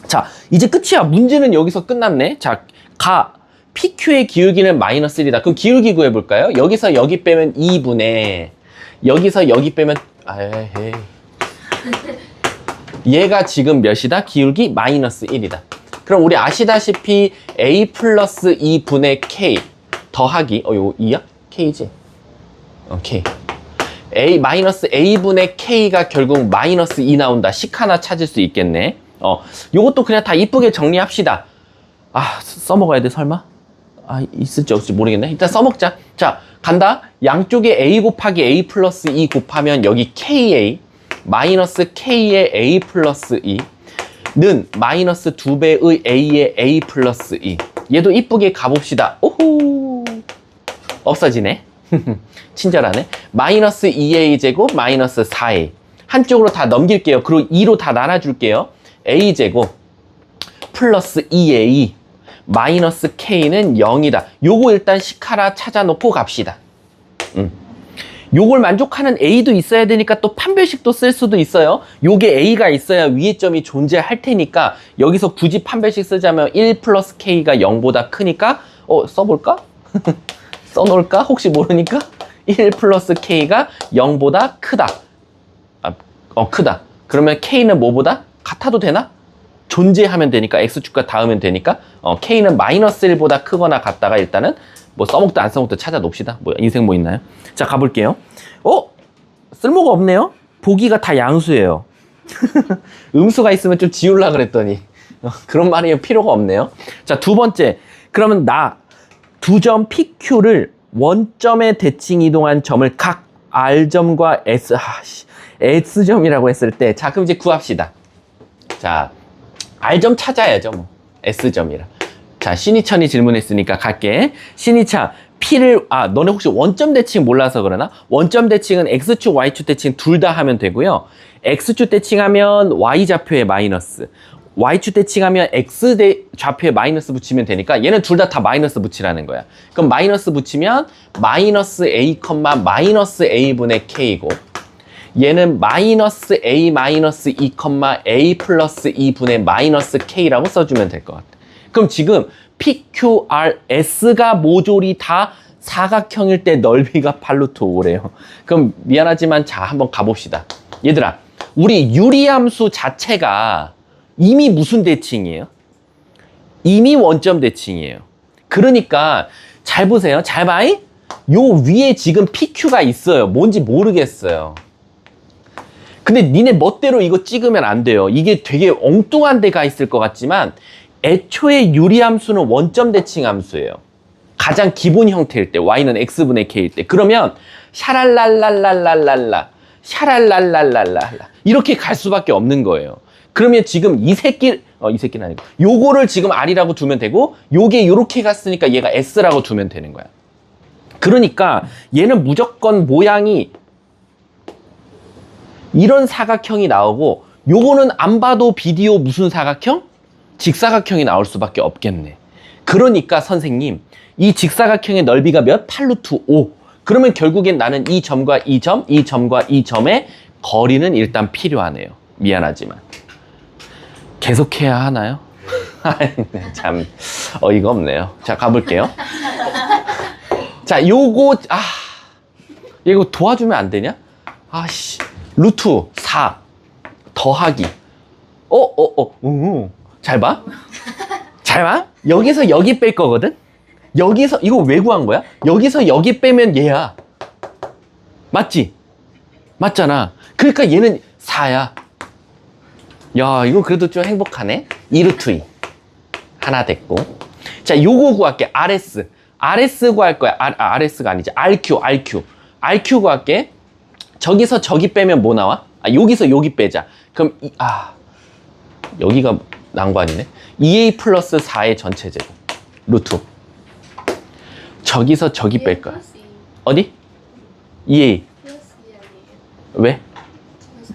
S1: 자, 이제 끝이야. 문제는 여기서 끝났네. 자, PQ의 기울기는 마이너스 1이다. 그럼 기울기 구해볼까요? 여기서 여기 빼면 2분의 여기서 여기 빼면 에이. 얘가 지금 몇이다? 기울기 마이너스 1이다. 그럼 우리 아시다시피 A 플러스 2분의 K 더하기 요거 2야? K지? K. A 마이너스 A분의 K가 결국 마이너스 2 나온다. 식 하나 찾을 수 있겠네. 요것도 그냥 다 이쁘게 정리합시다. 아, 써먹어야 돼, 설마? 아, 있을지 없을지 모르겠네. 일단 써먹자. 자, 간다. 양쪽에 A 곱하기 A 플러스 2 곱하면 여기 KA 마이너스 K의 A 플러스 2는 마이너스 2배의 A의 A 플러스 2. 얘도 이쁘게 가봅시다. 오호. 없어지네. 친절하네. 마이너스 2A 제곱 마이너스 4A. 한쪽으로 다 넘길게요. 그리고 2로 다 나눠줄게요. A 제곱 플러스 2A 마이너스 K는 0이다. 요거 일단 식 하나 찾아놓고 갑시다. 요걸 만족하는 A도 있어야 되니까 또 판별식도 쓸 수도 있어요. 요게 A가 있어야 위의 점이 존재할 테니까 여기서 굳이 판별식 쓰자면 1 플러스 K가 0보다 크니까 써볼까? 써놓을까? 혹시 모르니까 1 플러스 K가 0보다 크다. 크다. 그러면 K는 뭐보다? 같아도 되나? 존재하면 되니까 X축과 닿으면 되니까 K는 마이너스 1보다 크거나 같다가 일단은 뭐 써먹도 안 써먹도 찾아 놓읍시다. 뭐 인생 뭐 있나요? 자, 가볼게요. 쓸모가 없네요. 보기가 다 양수예요. 음수가 있으면 좀 지우려고 그랬더니 그런 말이 필요가 없네요. 자, 두 번째. 그러면 두 점 PQ를 원점에 대칭 이동한 점을 각 R점과 S점이라고 했을 때, 자, 그럼 이제 구합시다. 자, R점 찾아야죠, 뭐. S점이라. 자, 신희천이 질문했으니까 갈게. 신희찬, P를, 너네 혹시 원점 대칭 몰라서 그러나? 원점 대칭은 X축, Y축 대칭 둘 다 하면 되고요. X축 대칭하면 Y좌표에 마이너스. Y축 대칭하면 X 좌표에 마이너스 붙이면 되니까 얘는 둘 다 마이너스 붙이라는 거야. 그럼 마이너스 붙이면 마이너스 A, 마이너스 A분의 K고 얘는 마이너스 A 마이너스 2, A 플러스 2분의 마이너스 K라고 써주면 될 것 같아. 그럼 지금 PQRS가 모조리 다 사각형일 때 넓이가 8루트 5래요. 그럼 미안하지만 자 한번 가봅시다. 얘들아, 우리 유리함수 자체가 이미 무슨 대칭이에요? 이미 원점 대칭이에요. 그러니까 잘 보세요. 잘 봐잉? 요 위에 지금 PQ가 있어요. 뭔지 모르겠어요. 근데 니네 멋대로 이거 찍으면 안 돼요. 이게 되게 엉뚱한 데가 있을 것 같지만 애초에 유리함수는 원점 대칭 함수예요. 가장 기본 형태일 때 y는 x분의 k일 때 그러면 샤랄랄랄랄랄랄라 샤랄랄랄랄랄라 이렇게 갈 수밖에 없는 거예요. 그러면 지금 이 새끼는 아니고 요거를 지금 r이라고 두면 되고 요게 요렇게 갔으니까 얘가 s라고 두면 되는 거야. 그러니까 얘는 무조건 모양이 이런 사각형이 나오고 요거는 안 봐도 비디오 무슨 사각형? 직사각형이 나올 수밖에 없겠네. 그러니까 선생님 이 직사각형의 넓이가 몇? 8루트 5. 그러면 결국엔 나는 이 점과 이 점, 이 점과 이 점의 거리는 일단 필요하네요. 미안하지만. 계속해야 하나요? 참 어이가 없네요. 자, 가볼게요. 자, 요거 이거 도와주면 안 되냐? 아씨, 루트 4 더하기. 잘 봐. 잘 봐. 여기서 여기 뺄 거거든. 여기서 이거 왜 구한 거야? 여기서 여기 빼면 얘야. 맞지? 맞잖아. 그러니까 얘는 4야. 야, 이거 그래도 좀 행복하네. 2루트 2 하나 됐고. 자, 요거 구할게. RS 구할 거야. RS가 아니지. RQ 구할게. 저기서 저기 빼면 뭐 나와? 여기서 여기 빼자. 그럼 여기가 난 거 아니네. 2A 플러스 4의 전체 제곱 루트. 저기서 저기 뺄 거야. 어디? 2A. 왜?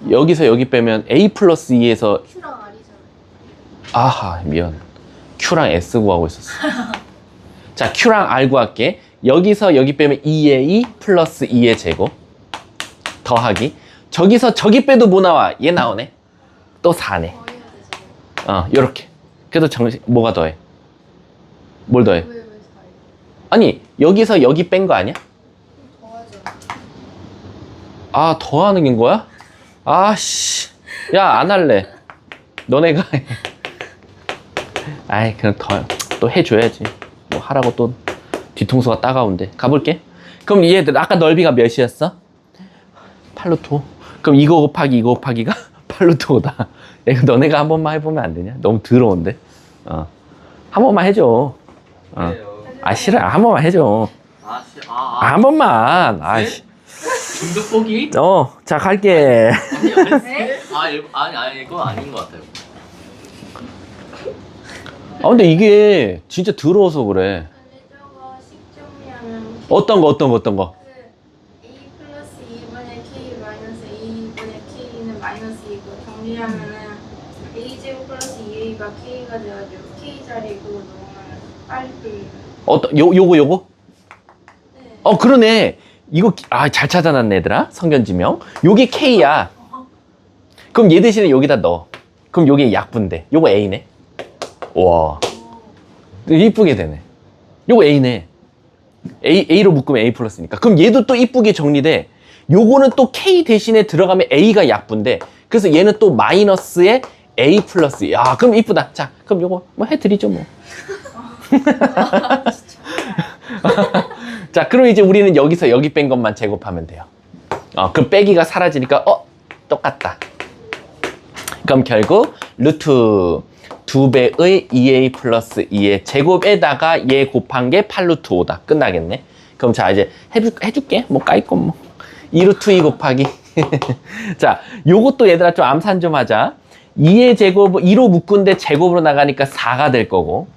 S1: 여기서 여기 빼면 A 플러스 2에서
S2: Q랑 R이잖아요.
S1: 아하, 미안. Q랑 S 구하고 있었어. 자, Q랑 R 구할게. 여기서 여기 빼면 2A 플러스 2의 제곱 더하기. 저기서 저기 빼도 뭐 나와? 얘 나오네. 또 4네. 요렇게. 그래도 뭐가 더해? 뭘 더해?
S2: 왜 4예요?
S1: 아니, 여기서 여기 뺀 거 아니야?
S2: 더하죠.
S1: 더하는 거야? 씨. 야, 안 할래. 너네가 해. 그냥 또 해줘야지. 뭐 하라고 또 뒤통수가 따가운데. 가볼게. 그럼 얘들 아까 넓이가 몇이었어? 8루트 5. 그럼 이거 곱하기 이거 곱하기가 8루트 5다. 이거 너네가 한 번만 해보면 안 되냐? 너무 더러운데. 한 번만 해줘. 싫어. 한 번만 해줘. 한 번만.
S3: 중독 포기?
S1: 자, 갈게.
S3: 아니, 이거 아닌 것 같아요.
S1: 근데 이게 진짜 더러워서 그래.
S2: 근데 저거 식정리하면
S1: 어떤 거?
S2: A 플러스 2분의 K 마이너스 2분의 K는 마이너스 2고 정리하면은 A 제곱 플러스 2A가 K가 돼가지고 K 자리에 그거 넣으면 빨리 풀리면.
S1: 요거?
S2: 네.
S1: 그러네. 이거, 잘 찾아놨네, 얘들아. 성견지명. 요게 K야. 그럼 얘 대신에 여기다 넣어. 그럼 요게 약분돼. 요거 A네. 와. 이쁘게 되네. 요거 A네. A로 묶으면 A 플러스니까. 그럼 얘도 또 이쁘게 정리돼. 요거는 또 K 대신에 들어가면 A가 약분돼. 그래서 얘는 또 마이너스에 A 플러스. 야, 그럼 이쁘다. 자, 그럼 요거 뭐 해드리죠, 뭐. 자, 그럼 이제 우리는 여기서 여기 뺀 것만 제곱하면 돼요. 그럼 빼기가 사라지니까 똑같다. 그럼 결국 루트 2배의 2A 플러스 2의 제곱에다가 얘 곱한 게 8루트 5다. 끝나겠네. 그럼 자, 이제 해줄게. 뭐 까이건 뭐. 2루트 2 곱하기. 자, 요것도 얘들아 좀 암산 좀 하자. 2의 제곱, 2로 묶은데 제곱으로 나가니까 4가 될 거고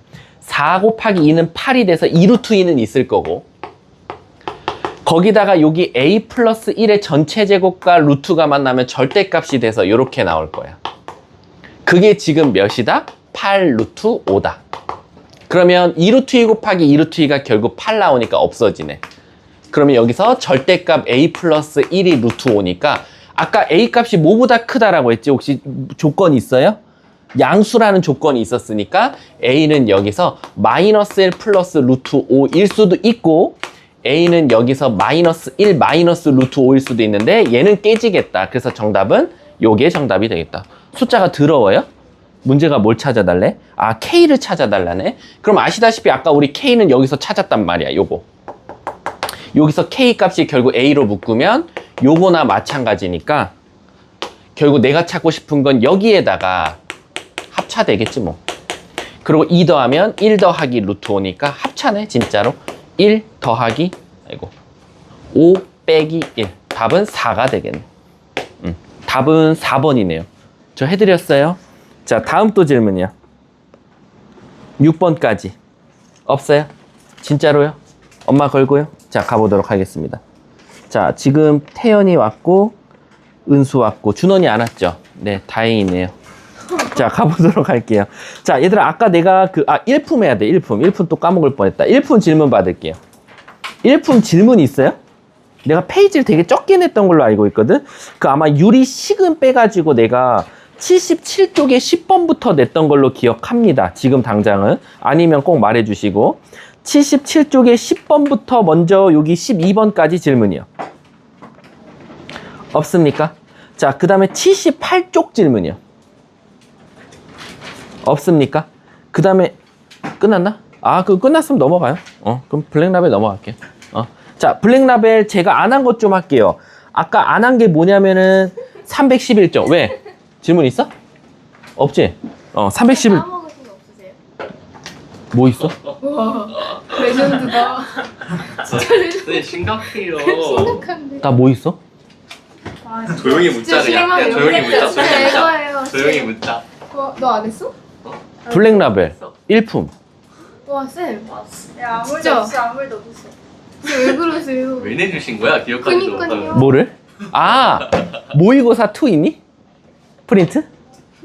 S1: 4 곱하기 2는 8이 돼서 2루트 2는 있을 거고 거기다가 여기 a 플러스 1의 전체 제곱과 루트가 만나면 절대값이 돼서 이렇게 나올 거야. 그게 지금 몇이다? 8 루트 5다. 그러면 2루트 2 곱하기 2루트 2가 결국 8 나오니까 없어지네. 그러면 여기서 절대값 a 플러스 1이 루트 5니까 아까 a 값이 뭐보다 크다라고 했지? 혹시 조건이 있어요? 양수라는 조건이 있었으니까 a는 여기서 마이너스 1 플러스 루트 5일 수도 있고 a는 여기서 마이너스 1 마이너스 루트 5일 수도 있는데 얘는 깨지겠다. 그래서 정답은 요게 정답이 되겠다. 숫자가 더러워요? 문제가 뭘 찾아달래? 아, K를 찾아달라네? 그럼 아시다시피 아까 우리 K는 여기서 찾았단 말이야, 요거. 여기서 K 값이 결국 A로 묶으면 요거나 마찬가지니까 결국 내가 찾고 싶은 건 여기에다가 합차되겠지 뭐. 그리고 2 더하면 1 더하기 루트 5니까 합차네, 진짜로. 1 더하기, 아이고, 5 빼기 1. 답은 4가 되겠네. 답은 4번이네요. 저 해드렸어요. 자, 다음 또 질문이요. 6번까지. 없어요? 진짜로요? 엄마 걸고요? 자, 가보도록 하겠습니다. 자, 지금 태연이 왔고, 은수 왔고, 준원이 안 왔죠? 네, 다행이네요. 자, 가보도록 할게요. 자, 얘들아, 아까 내가 1품 해야 돼, 1품. 1품 또 까먹을 뻔했다. 1품 질문 받을게요. 1품 질문 있어요? 내가 페이지를 되게 적게 냈던 걸로 알고 있거든? 아마 유리식은 빼가지고 내가 77쪽에 10번부터 냈던 걸로 기억합니다. 지금 당장은. 아니면 꼭 말해주시고. 77쪽에 10번부터 먼저 여기 12번까지 질문이요. 없습니까? 자, 그 다음에 78쪽 질문이요. 없습니까? 그 다음에 끝났나? 아, 그거 끝났으면 넘어가요. 그럼 블랙라벨 넘어갈게요. 자, 블랙라벨 제가 안 한 것 좀 할게요. 아까 안 한 게 뭐냐면은 311쪽. 왜? 질문 있어? 없지? 311.
S2: 까먹으신 거 없으세요?
S1: 뭐 있어?
S2: 우와, 레전드다.
S3: 네, 심각해요.
S2: 심각한데.
S1: 나 뭐 있어?
S3: 조용히 묻자 그냥. 조용히 묻자. 조용히
S2: 이거예요.
S3: 묻자. 조용히 묻자.
S2: 너 안 했어?
S1: 블랙라벨 1품.
S2: 와, 쌤.
S4: 야, 아무 일도
S2: 진짜?
S4: 없어, 아무 일도 없어.
S2: 왜 그러세요?
S3: 왜 내주신 거야? 기억하지도
S2: 그니까요.
S3: 못하면.
S1: 뭐를? 아, 모의고사 2 있니? 프린트?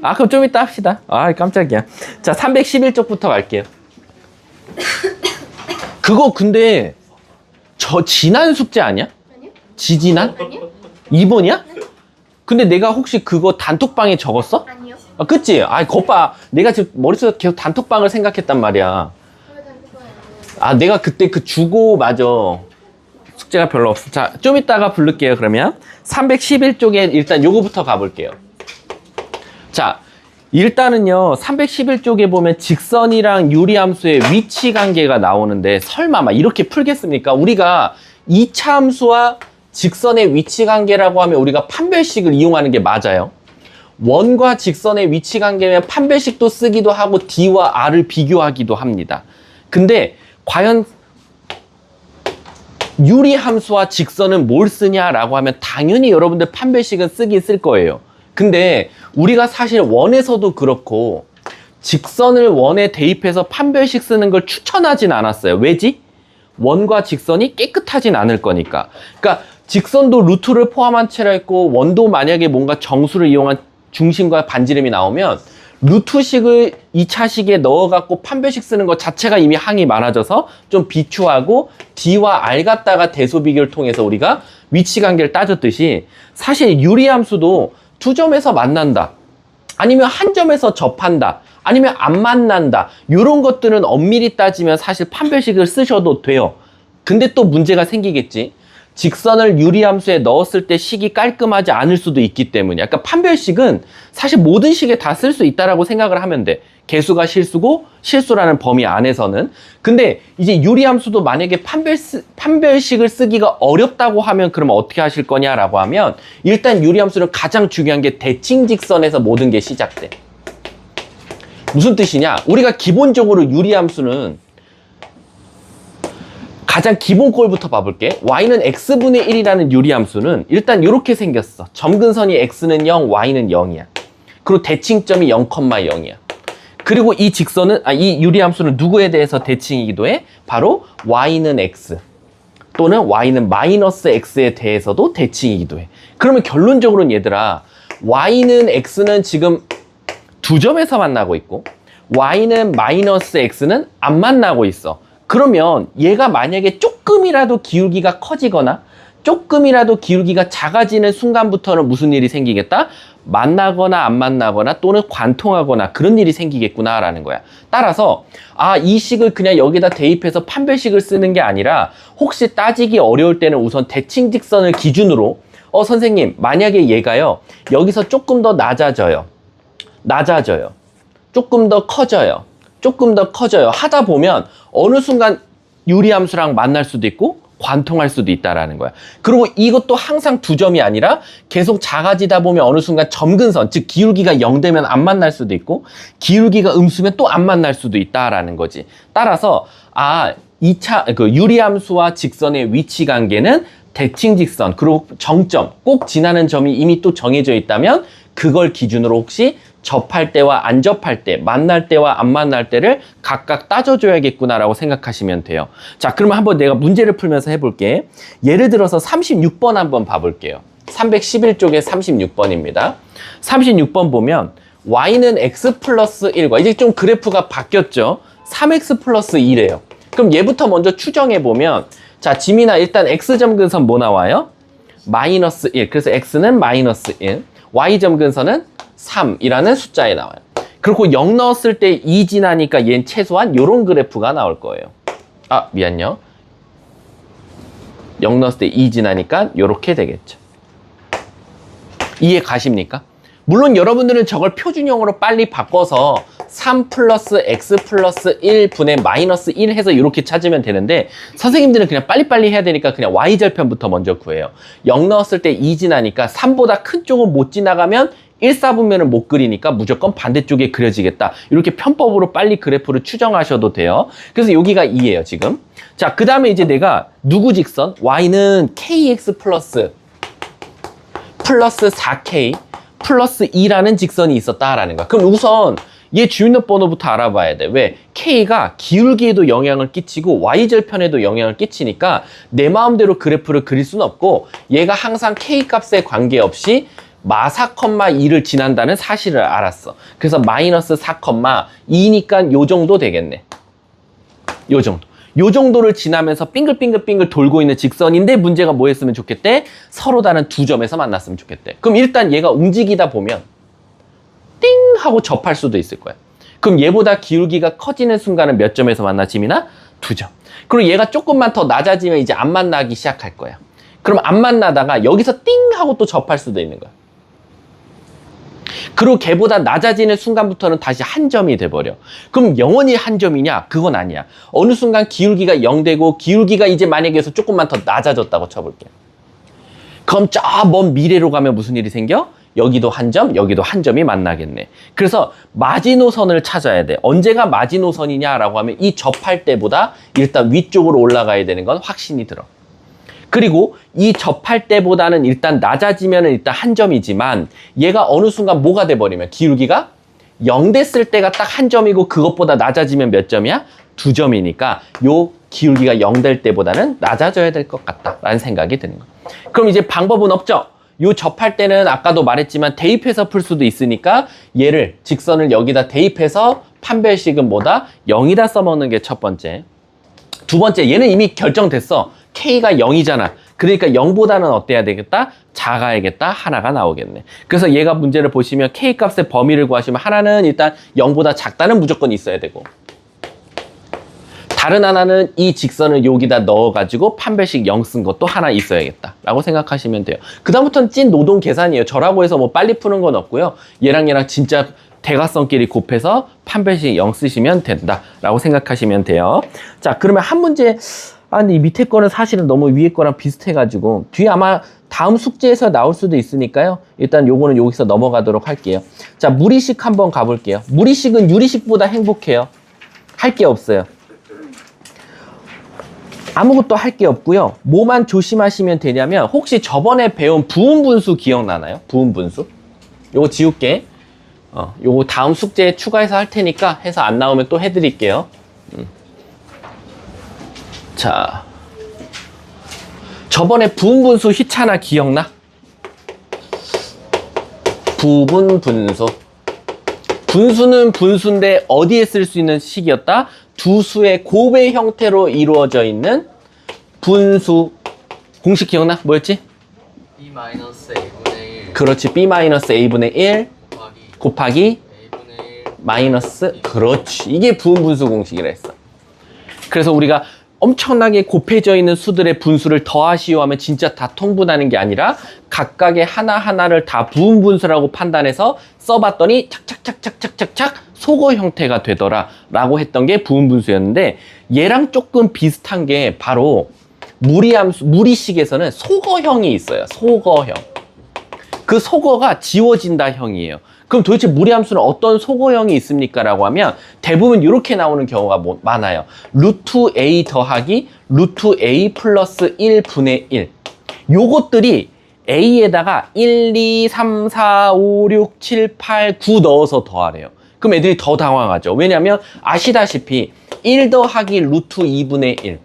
S1: 아, 그럼 좀 이따 합시다. 아, 깜짝이야. 자, 311쪽부터 갈게요. 그거 근데 저 지난 숙제 아니야?
S2: 아니요?
S1: 지지난?
S2: 아니요?
S1: 2번이야? 근데 내가 혹시 그거 단톡방에 적었어?
S2: 아니요.
S1: 아, 그치? 아, 거봐. 내가 지금 머릿속에 계속 단톡방을 생각했단 말이야. 아, 내가 그때 그 주고, 맞아. 숙제가 별로 없어. 자, 좀 이따가 부를게요, 그러면. 311쪽에 일단 요거부터 가볼게요. 자, 일단은요, 311쪽에 보면 직선이랑 유리함수의 위치 관계가 나오는데, 설마 막 이렇게 풀겠습니까? 우리가 2차 함수와 직선의 위치 관계라고 하면 우리가 판별식을 이용하는 게 맞아요. 원과 직선의 위치 관계면 판별식도 쓰기도 하고 D와 R을 비교하기도 합니다. 근데 과연 유리함수와 직선은 뭘 쓰냐라고 하면 당연히 여러분들 판별식은 쓰긴 쓸 거예요. 근데 우리가 사실 원에서도 그렇고 직선을 원에 대입해서 판별식 쓰는 걸 추천하진 않았어요. 왜지? 원과 직선이 깨끗하진 않을 거니까. 그러니까 직선도 루트를 포함한 채로 있고 원도 만약에 뭔가 정수를 이용한 중심과 반지름이 나오면 루트식을 2차식에 넣어갖고 판별식 쓰는 것 자체가 이미 항이 많아져서 좀 비추하고 D와 R 갖다가 대소 비교를 통해서 우리가 위치 관계를 따졌듯이 사실 유리함수도 두 점에서 만난다. 아니면 한 점에서 접한다. 아니면 안 만난다. 이런 것들은 엄밀히 따지면 사실 판별식을 쓰셔도 돼요. 근데 또 문제가 생기겠지. 직선을 유리함수에 넣었을 때 식이 깔끔하지 않을 수도 있기 때문이야. 그러니까 판별식은 사실 모든 식에 다 쓸 수 있다라고 생각을 하면 돼. 개수가 실수고 실수라는 범위 안에서는. 근데 이제 유리함수도 만약에 판별식을 쓰기가 어렵다고 하면 그러면 어떻게 하실 거냐라고 하면 일단 유리함수는 가장 중요한 게 대칭직선에서 모든 게 시작돼. 무슨 뜻이냐? 우리가 기본적으로 유리함수는 가장 기본 꼴부터 봐볼게. y는 x분의 1이라는 유리함수는 일단 이렇게 생겼어. 점근선이 x는 0, y는 0이야. 그리고 대칭점이 0,0이야. 그리고 이 직선은, 이 유리함수는 누구에 대해서 대칭이기도 해? 바로 y는 x 또는 y는 마이너스 x에 대해서도 대칭이기도 해. 그러면 결론적으로는 얘들아, y는 x는 지금 두 점에서 만나고 있고 y는 마이너스 x는 안 만나고 있어. 그러면 얘가 만약에 조금이라도 기울기가 커지거나 조금이라도 기울기가 작아지는 순간부터는 무슨 일이 생기겠다? 만나거나 안 만나거나 또는 관통하거나 그런 일이 생기겠구나라는 거야. 따라서 이 식을 그냥 여기다 대입해서 판별식을 쓰는 게 아니라 혹시 따지기 어려울 때는 우선 대칭직선을 기준으로 선생님 만약에 얘가요 여기서 조금 더 낮아져요. 조금 더 커져요. 하다 보면 어느 순간 유리함수랑 만날 수도 있고 관통할 수도 있다라는 거야. 그리고 이것도 항상 두 점이 아니라 계속 작아지다 보면 어느 순간 점근선, 즉 기울기가 0 되면 안 만날 수도 있고 기울기가 음수면 또 안 만날 수도 있다라는 거지. 따라서 2차 유리함수와 직선의 위치 관계는 대칭직선 그리고 정점 꼭 지나는 점이 이미 또 정해져 있다면 그걸 기준으로 혹시 접할 때와 안 접할 때, 만날 때와 안 만날 때를 각각 따져줘야겠구나라고 생각하시면 돼요. 자, 그러면 한번 내가 문제를 풀면서 해볼게. 예를 들어서 36번 한번 봐볼게요. 311쪽에 36번입니다. 36번 보면 y는 x 플러스 1과 이제 좀 그래프가 바뀌었죠. 3x 플러스 1이에요. 그럼 얘부터 먼저 추정해보면 자, 지민아 일단 x점 근선 뭐 나와요? 마이너스 1. 그래서 x는 마이너스 1. y점 근선은 3이라는 숫자에 나와요. 그리고 0 넣었을 때 2 지나니까 얘는 최소한 요런 그래프가 나올 거예요. 미안요. 0 넣었을 때 2 지나니까 요렇게 되겠죠. 이해 가십니까? 물론 여러분들은 저걸 표준형으로 빨리 바꿔서 3 플러스 x 플러스 1분의 마이너스 1 해서 이렇게 찾으면 되는데 선생님들은 그냥 빨리빨리 해야 되니까 그냥 y절편부터 먼저 구해요. 0 넣었을 때 2 지나니까 3보다 큰 쪽은 못 지나가면 1사분면을 못 그리니까 무조건 반대쪽에 그려지겠다. 이렇게 편법으로 빨리 그래프를 추정하셔도 돼요. 그래서 여기가 2예요, 지금. 자, 그 다음에 이제 내가 누구 직선? y는 kx 플러스 4k 플러스 2라는 직선이 있었다라는 거야. 그럼 우선 얘 주인력 번호부터 알아봐야 돼. 왜? K가 기울기에도 영향을 끼치고 Y절편에도 영향을 끼치니까 내 마음대로 그래프를 그릴 수는 없고 얘가 항상 K 값에 관계없이 마4, 2를 지난다는 사실을 알았어. 그래서 마이너스 4, 2니까 요 정도 되겠네. 요 정도. 요 정도를 지나면서 빙글빙글 돌고 있는 직선인데 문제가 뭐 했으면 좋겠대? 서로 다른 두 점에서 만났으면 좋겠대. 그럼 일단 얘가 움직이다 보면 띵 하고 접할 수도 있을 거야. 그럼 얘보다 기울기가 커지는 순간은 몇 점에서 만나, 지민아? 2점. 그리고 얘가 조금만 더 낮아지면 이제 안 만나기 시작할 거야. 그럼 안 만나다가 여기서 띵 하고 또 접할 수도 있는 거야. 그리고 걔보다 낮아지는 순간부터는 다시 한 점이 돼버려. 그럼 영원히 한 점이냐? 그건 아니야. 어느 순간 기울기가 0 되고 기울기가 이제 만약에 여기서 조금만 더 낮아졌다고 쳐볼게. 그럼 저 먼 미래로 가면 무슨 일이 생겨? 여기도 한 점, 여기도 한 점이 만나겠네. 그래서 마지노선을 찾아야 돼. 언제가 마지노선이냐라고 하면 이 접할 때보다 일단 위쪽으로 올라가야 되는 건 확신이 들어. 그리고 이 접할 때보다는 일단 낮아지면 일단 한 점이지만 얘가 어느 순간 뭐가 돼버리면 기울기가 0 됐을 때가 딱 한 점이고 그것보다 낮아지면 몇 점이야? 2점이니까 요 기울기가 0 될 때보다는 낮아져야 될 것 같다라는 생각이 드는 거야. 그럼 이제 방법은 없죠? 요 접할 때는 아까도 말했지만 대입해서 풀 수도 있으니까 얘를 직선을 여기다 대입해서 판별식은 뭐다? 0이다 써먹는 게 첫 번째. 두 번째, 얘는 이미 결정됐어. K가 0이잖아. 그러니까 0보다는 어때야 되겠다? 작아야겠다. 하나가 나오겠네. 그래서 얘가 문제를 보시면 K 값의 범위를 구하시면 하나는 일단 0보다 작다는 무조건 있어야 되고 다른 하나는 이 직선을 여기다 넣어가지고 판별식 0 쓴 것도 하나 있어야겠다 라고 생각하시면 돼요. 그 다음부터는 찐 노동 계산이에요. 저라고 해서 뭐 빨리 푸는 건 없고요. 얘랑 진짜 대각선끼리 곱해서 판별식 0 쓰시면 된다라고 생각하시면 돼요. 자, 그러면 한 문제, 근데 이 밑에 거는 사실은 너무 위에 거랑 비슷해가지고 뒤에 아마 다음 숙제에서 나올 수도 있으니까요. 일단 요거는 여기서 넘어가도록 할게요. 자, 무리식 한번 가볼게요. 무리식은 유리식보다 행복해요. 할 게 없어요. 아무것도 할 게 없고요. 뭐만 조심하시면 되냐면 혹시 저번에 배운 부음분수 기억나나요? 부음분수? 요거 지울게. 요거 다음 숙제에 추가해서 할 테니까 해서 안 나오면 또 해드릴게요. 자, 저번에 부분분수 희찬아 기억나? 부분분수. 분수는 분수인데 어디에 쓸 수 있는 식이었다? 두 수의 곱의 형태로 이루어져 있는 분수. 공식 기억나? 뭐였지?
S3: B-A분의 1
S1: 그렇지. B-A분의 1 곱하기
S3: A분의 1
S1: 마이너스. 그렇지. 이게 부분분수 공식이라 했어. 그래서 우리가 엄청나게 곱해져 있는 수들의 분수를 더하시오 하면 진짜 다 통분하는 게 아니라 각각의 하나하나를 다 부분분수라고 판단해서 써봤더니 착착착착착착착 속어 형태가 되더라 라고 했던 게 부분분수였는데, 얘랑 조금 비슷한 게 바로 무리함수, 무리식에서는 속어형이 있어요. 속어형. 그 속어가 지워진다 형이에요. 그럼 도대체 무리함수는 어떤 속어형이 있습니까? 라고 하면 대부분 이렇게 나오는 경우가 많아요. 루트 A 더하기 루트 A 플러스 1분의 1. 요것들이 A에다가 1, 2, 3, 4, 5, 6, 7, 8, 9 넣어서 더하래요. 그럼 애들이 더 당황하죠. 왜냐면 아시다시피 1 더하기 루트 2분의 1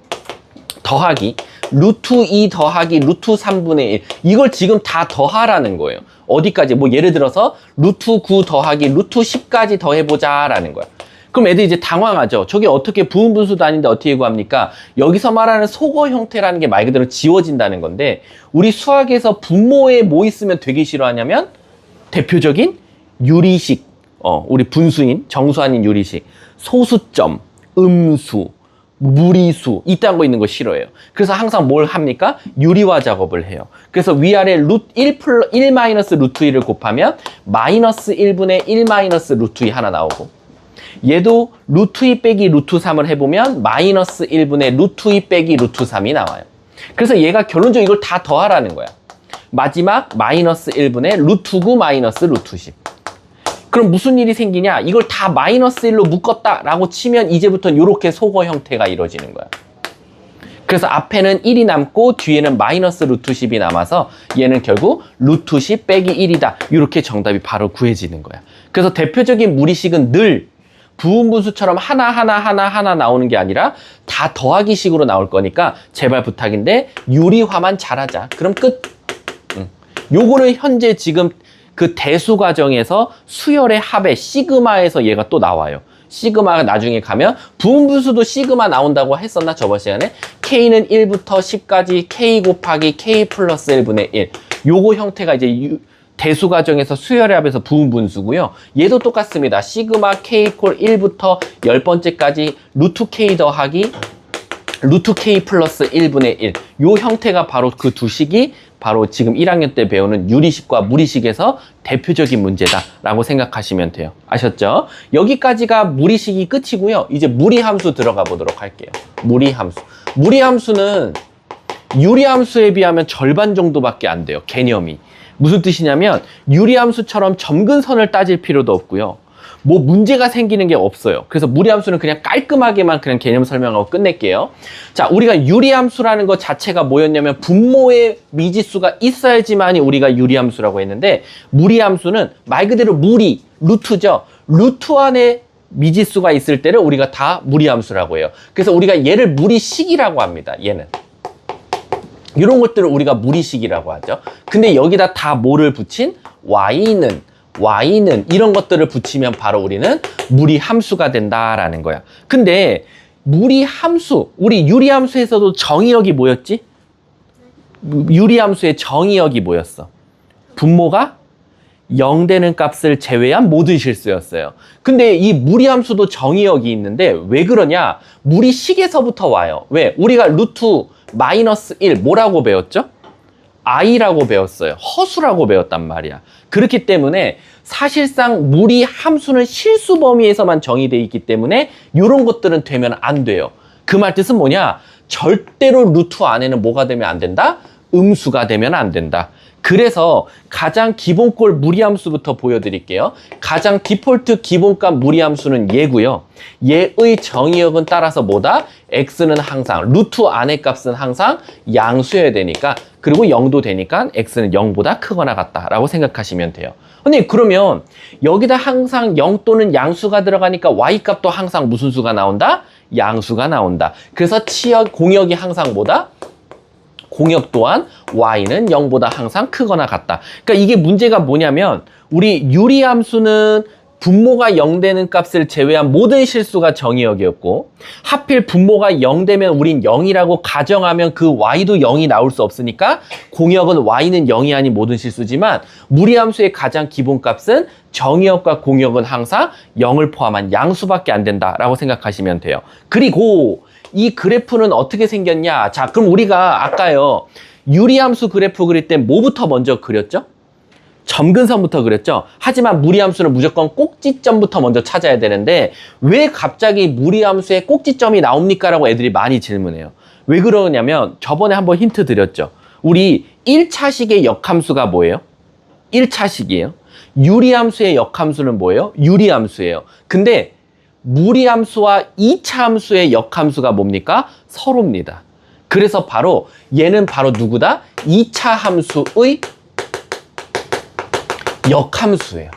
S1: 더하기 루트 2 더하기 루트 3분의 1, 이걸 지금 다 더하라는 거예요. 어디까지? 뭐 예를 들어서 루트 9 더하기 루트 10까지 더해보자 라는 거야. 그럼 애들이 이제 당황하죠. 저게 어떻게 부분분수도 아닌데 어떻게 구합니까? 여기서 말하는 속어 형태라는 게 말 그대로 지워진다는 건데, 우리 수학에서 분모에 뭐 있으면 되게 싫어하냐면 대표적인 유리식, 우리 분수인 정수아닌 유리식, 소수점, 음수, 무리수 이딴 거 있는 거 싫어해요. 그래서 항상 뭘 합니까? 유리화 작업을 해요. 그래서 위아래 √1 마이너스 루트 2를 곱하면 마이너스 1분의 1 마이너스 루트 2 하나 나오고, 얘도 루트 2 빼기 루트 3을 해보면 마이너스 1분의 루트 2 빼기 루트 3이 나와요. 그래서 얘가 결론적으로 이걸 다 더하라는 거야. 마지막 마이너스 1분의 루트 9 마이너스 루트 10. 그럼 무슨 일이 생기냐? 이걸 다 마이너스 1로 묶었다라고 치면 이제부터는 이렇게 속어 형태가 이루어지는 거야. 그래서 앞에는 1이 남고 뒤에는 마이너스 루트 10이 남아서 얘는 결국 루트 10 빼기 1이다. 이렇게 정답이 바로 구해지는 거야. 그래서 대표적인 무리식은 늘 부분분수처럼 하나 나오는 게 아니라 다 더하기 식으로 나올 거니까 제발 부탁인데 유리화만 잘하자. 그럼 끝. 요거는 현재 지금 그 대수 과정에서 수열의 합의 시그마에서 얘가 또 나와요. 시그마가 나중에 가면 부분분수도 시그마 나온다고 했었나 저번 시간에? K는 1부터 10까지 K 곱하기 K 플러스 1분의 1. 요거 형태가 이제 대수 과정에서 수열의 합에서 부분분수고요. 얘도 똑같습니다. 시그마 K 콜 1부터 10번째까지 루트 K 더하기 루트 K 플러스 1분의 1. 요 형태가 바로 그 두 식이 바로 지금 1학년 때 배우는 유리식과 무리식에서 대표적인 문제다라고 생각하시면 돼요. 아셨죠? 여기까지가 무리식이 끝이고요. 이제 무리함수 들어가 보도록 할게요. 무리함수. 무리함수는 유리함수에 비하면 절반 정도밖에 안 돼요. 개념이. 무슨 뜻이냐면 유리함수처럼 점근선을 따질 필요도 없고요. 뭐 문제가 생기는 게 없어요. 그래서 무리함수는 그냥 깔끔하게만 그냥 개념 설명하고 끝낼게요. 자, 우리가 유리함수라는 것 자체가 뭐였냐면 분모에 미지수가 있어야지만이 우리가 유리함수라고 했는데, 무리함수는 말 그대로 무리, 루트죠. 루트 안에 미지수가 있을 때를 우리가 다 무리함수라고 해요. 그래서 우리가 얘를 무리식이라고 합니다. 얘는. 이런 것들을 우리가 무리식이라고 하죠. 근데 여기다 다 뭐를 붙인? Y는 이런 것들을 붙이면 바로 우리는 무리함수가 된다라는 거야. 근데 무리함수, 우리 유리함수에서도 정의역이 뭐였지? 유리함수의 정의역이 뭐였어? 분모가 0 되는 값을 제외한 모든 실수였어요. 근데 이 무리함수도 정의역이 있는데 왜 그러냐? 무리식에서부터 와요. 왜? 우리가 루트 마이너스 1 뭐라고 배웠죠? I라고 배웠어요. 허수라고 배웠단 말이야. 그렇기 때문에 사실상 무리 함수는 실수 범위에서만 정의되어 있기 때문에 이런 것들은 되면 안 돼요. 그 말 뜻은 뭐냐? 절대로 루트 안에는 뭐가 되면 안 된다? 음수가 되면 안 된다. 그래서 가장 기본꼴 무리함수부터 보여드릴게요. 가장 디폴트 기본값 무리함수는 얘고요. 얘의 정의역은 따라서 뭐다? x는 항상 루트 안의 값은 항상 양수여야 되니까, 그리고 0도 되니까 x는 0보다 크거나 같다라고 생각하시면 돼요. 근데 그러면 여기다 항상 0 또는 양수가 들어가니까 y 값도 항상 무슨 수가 나온다? 양수가 나온다. 그래서 치역 공역이 항상 뭐다? 공역 또한 y는 0보다 항상 크거나 같다. 그러니까 이게 문제가 뭐냐면 우리 유리함수는 분모가 0 되는 값을 제외한 모든 실수가 정의역이었고, 하필 분모가 0 되면 우린 0이라고 가정하면 그 y도 0이 나올 수 없으니까 공역은 y는 0이 아닌 모든 실수지만, 무리함수의 가장 기본값은 정의역과 공역은 항상 0을 포함한 양수밖에 안 된다라고 생각하시면 돼요. 그리고 이 그래프는 어떻게 생겼냐? 자, 그럼 우리가 아까요 유리함수 그래프 그릴 때 뭐부터 먼저 그렸죠? 점근선부터 그렸죠? 하지만 무리함수는 무조건 꼭지점부터 먼저 찾아야 되는데 왜 갑자기 무리함수에 꼭지점이 나옵니까? 라고 애들이 많이 질문해요. 왜 그러냐면 저번에 한번 힌트 드렸죠. 우리 1차식의 역함수가 뭐예요? 1차식이에요. 유리함수의 역함수는 뭐예요? 유리함수예요. 근데 무리함수와 2차 함수의 역함수가 뭡니까? 서로입니다. 그래서 바로 얘는 바로 누구다? 2차 함수의 역함수예요.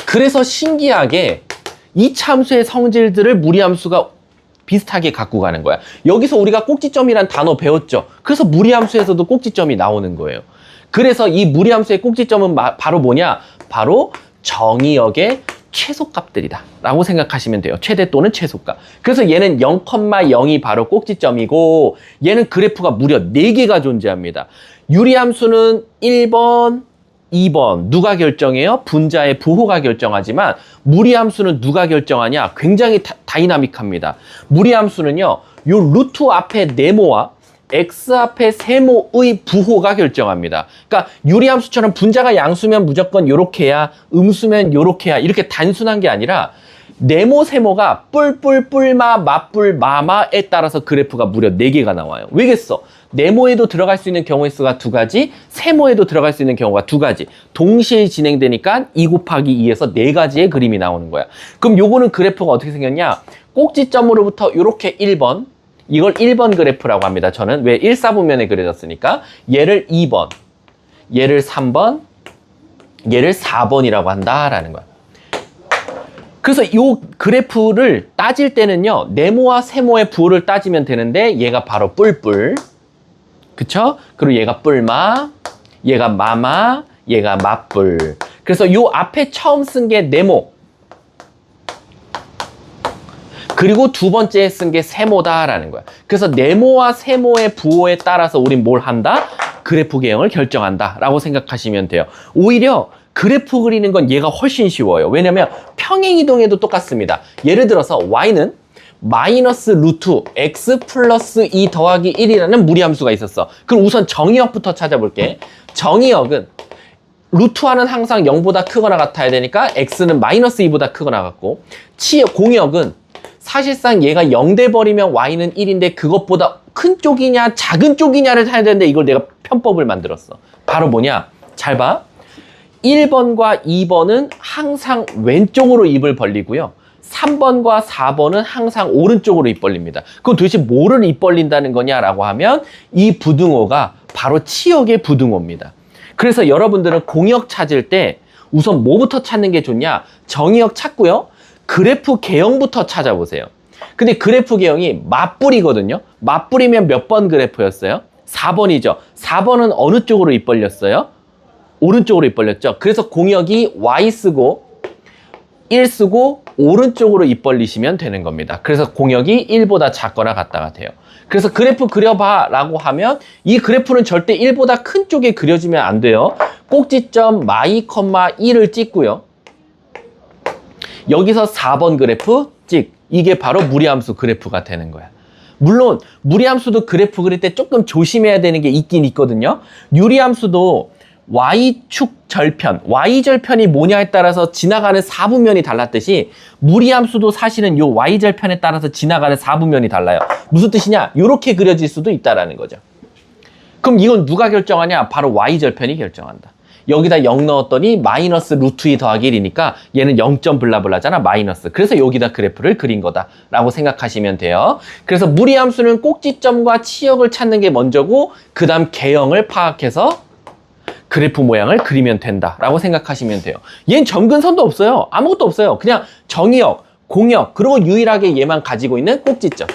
S1: 그래서 신기하게 2차 함수의 성질들을 무리함수가 비슷하게 갖고 가는 거야. 여기서 우리가 꼭지점이란 단어 배웠죠. 그래서 무리함수에서도 꼭지점이 나오는 거예요. 그래서 이 무리함수의 꼭지점은 바로 뭐냐? 바로 정의역의 최소값들이다 라고 생각하시면 돼요. 최대 또는 최소값. 그래서 얘는 0,0이 바로 꼭지점이고, 얘는 그래프가 무려 4개가 존재합니다. 유리함수는 1번, 2번 누가 결정해요? 분자의 부호가 결정하지만 무리함수는 누가 결정하냐? 굉장히 다이나믹합니다. 무리함수는요, 요 루트 앞에 네모와 x 앞에 세모의 부호가 결정합니다. 그러니까 유리함수처럼 분자가 양수면 무조건 요렇게야, 음수면 요렇게야, 이렇게 단순한 게 아니라 네모 세모가 뿔뿔 뿔마 마뿔 마마에 따라서 그래프가 무려 4개가 나와요. 왜겠어? 네모에도 들어갈 수 있는 경우의 수가 2가지, 세모에도 들어갈 수 있는 경우가 2가지 동시에 진행되니까 2 곱하기 2에서 4가지의 그림이 나오는 거야. 그럼 요거는 그래프가 어떻게 생겼냐? 꼭지점으로부터 요렇게 1번, 이걸 1번 그래프라고 합니다. 저는 왜 1사분면에 그려졌으니까. 얘를 2번, 얘를 3번, 얘를 4번이라고 한다라는 거야. 그래서 이 그래프를 따질 때는요, 네모와 세모의 부호를 따지면 되는데 얘가 바로 뿔뿔, 그쵸? 그리고 얘가 뿔마, 얘가 마마, 얘가 맞뿔. 그래서 요 앞에 처음 쓴 게 네모, 그리고 두 번째에 쓴 게 세모다라는 거야. 그래서 네모와 세모의 부호에 따라서 우린 뭘 한다? 그래프 개형을 결정한다 라고 생각하시면 돼요. 오히려 그래프 그리는 건 얘가 훨씬 쉬워요. 왜냐면 평행이동에도 똑같습니다. 예를 들어서 y는 마이너스 루트 x 플러스 2 더하기 1이라는 무리함수가 있었어. 그럼 우선 정의역부터 찾아볼게. 정의역은 루트와는 항상 0보다 크거나 같아야 되니까 x는 마이너스 2보다 크거나 같고, 공역은 사실상 얘가 0 돼버리면 y는 1인데 그것보다 큰 쪽이냐 작은 쪽이냐를 찾아야 되는데 이걸 내가 편법을 만들었어. 바로 뭐냐? 잘 봐. 1번과 2번은 항상 왼쪽으로 입을 벌리고요. 3번과 4번은 항상 오른쪽으로 입 벌립니다. 그럼 도대체 뭐를 입 벌린다는 거냐라고 하면 이 부등호가 바로 치역의 부등호입니다. 그래서 여러분들은 공역 찾을 때 우선 뭐부터 찾는 게 좋냐? 정의역 찾고요. 그래프 개형부터 찾아보세요. 근데 그래프 개형이 맞불이거든요. 맞불이면 몇 번 그래프였어요? 4번이죠. 4번은 어느 쪽으로 입 벌렸어요? 오른쪽으로 입 벌렸죠. 그래서 공역이 y 쓰고 1 쓰고 오른쪽으로 입 벌리시면 되는 겁니다. 그래서 공역이 1보다 작거나 같다가 돼요. 그래서 그래프 그려봐 라고 하면 이 그래프는 절대 1보다 큰 쪽에 그려지면 안 돼요. 꼭지점 마이, 1을 찍고요. 여기서 4번 그래프 찍. 이게 바로 무리함수 그래프가 되는 거야. 물론 무리함수도 그래프 그릴 때 조금 조심해야 되는 게 있긴 있거든요. 유리함수도 y축 절편, y절편이 뭐냐에 따라서 지나가는 4분면이 달랐듯이 무리함수도 사실은 요 y절편에 따라서 지나가는 4분면이 달라요. 무슨 뜻이냐? 요렇게 그려질 수도 있다라는 거죠. 그럼 이건 누가 결정하냐? 바로 y절편이 결정한다. 여기다 0 넣었더니 마이너스 루트 2 더하기 1이니까 얘는 0. 블라블라잖아. 마이너스. 그래서 여기다 그래프를 그린 거다 라고 생각하시면 돼요. 그래서 무리함수는 꼭지점과 치역을 찾는 게 먼저고 그 다음 개형을 파악해서 그래프 모양을 그리면 된다 라고 생각하시면 돼요. 얘는 점근선도 없어요. 아무것도 없어요. 그냥 정의역, 공역, 그리고 유일하게 얘만 가지고 있는 꼭지점.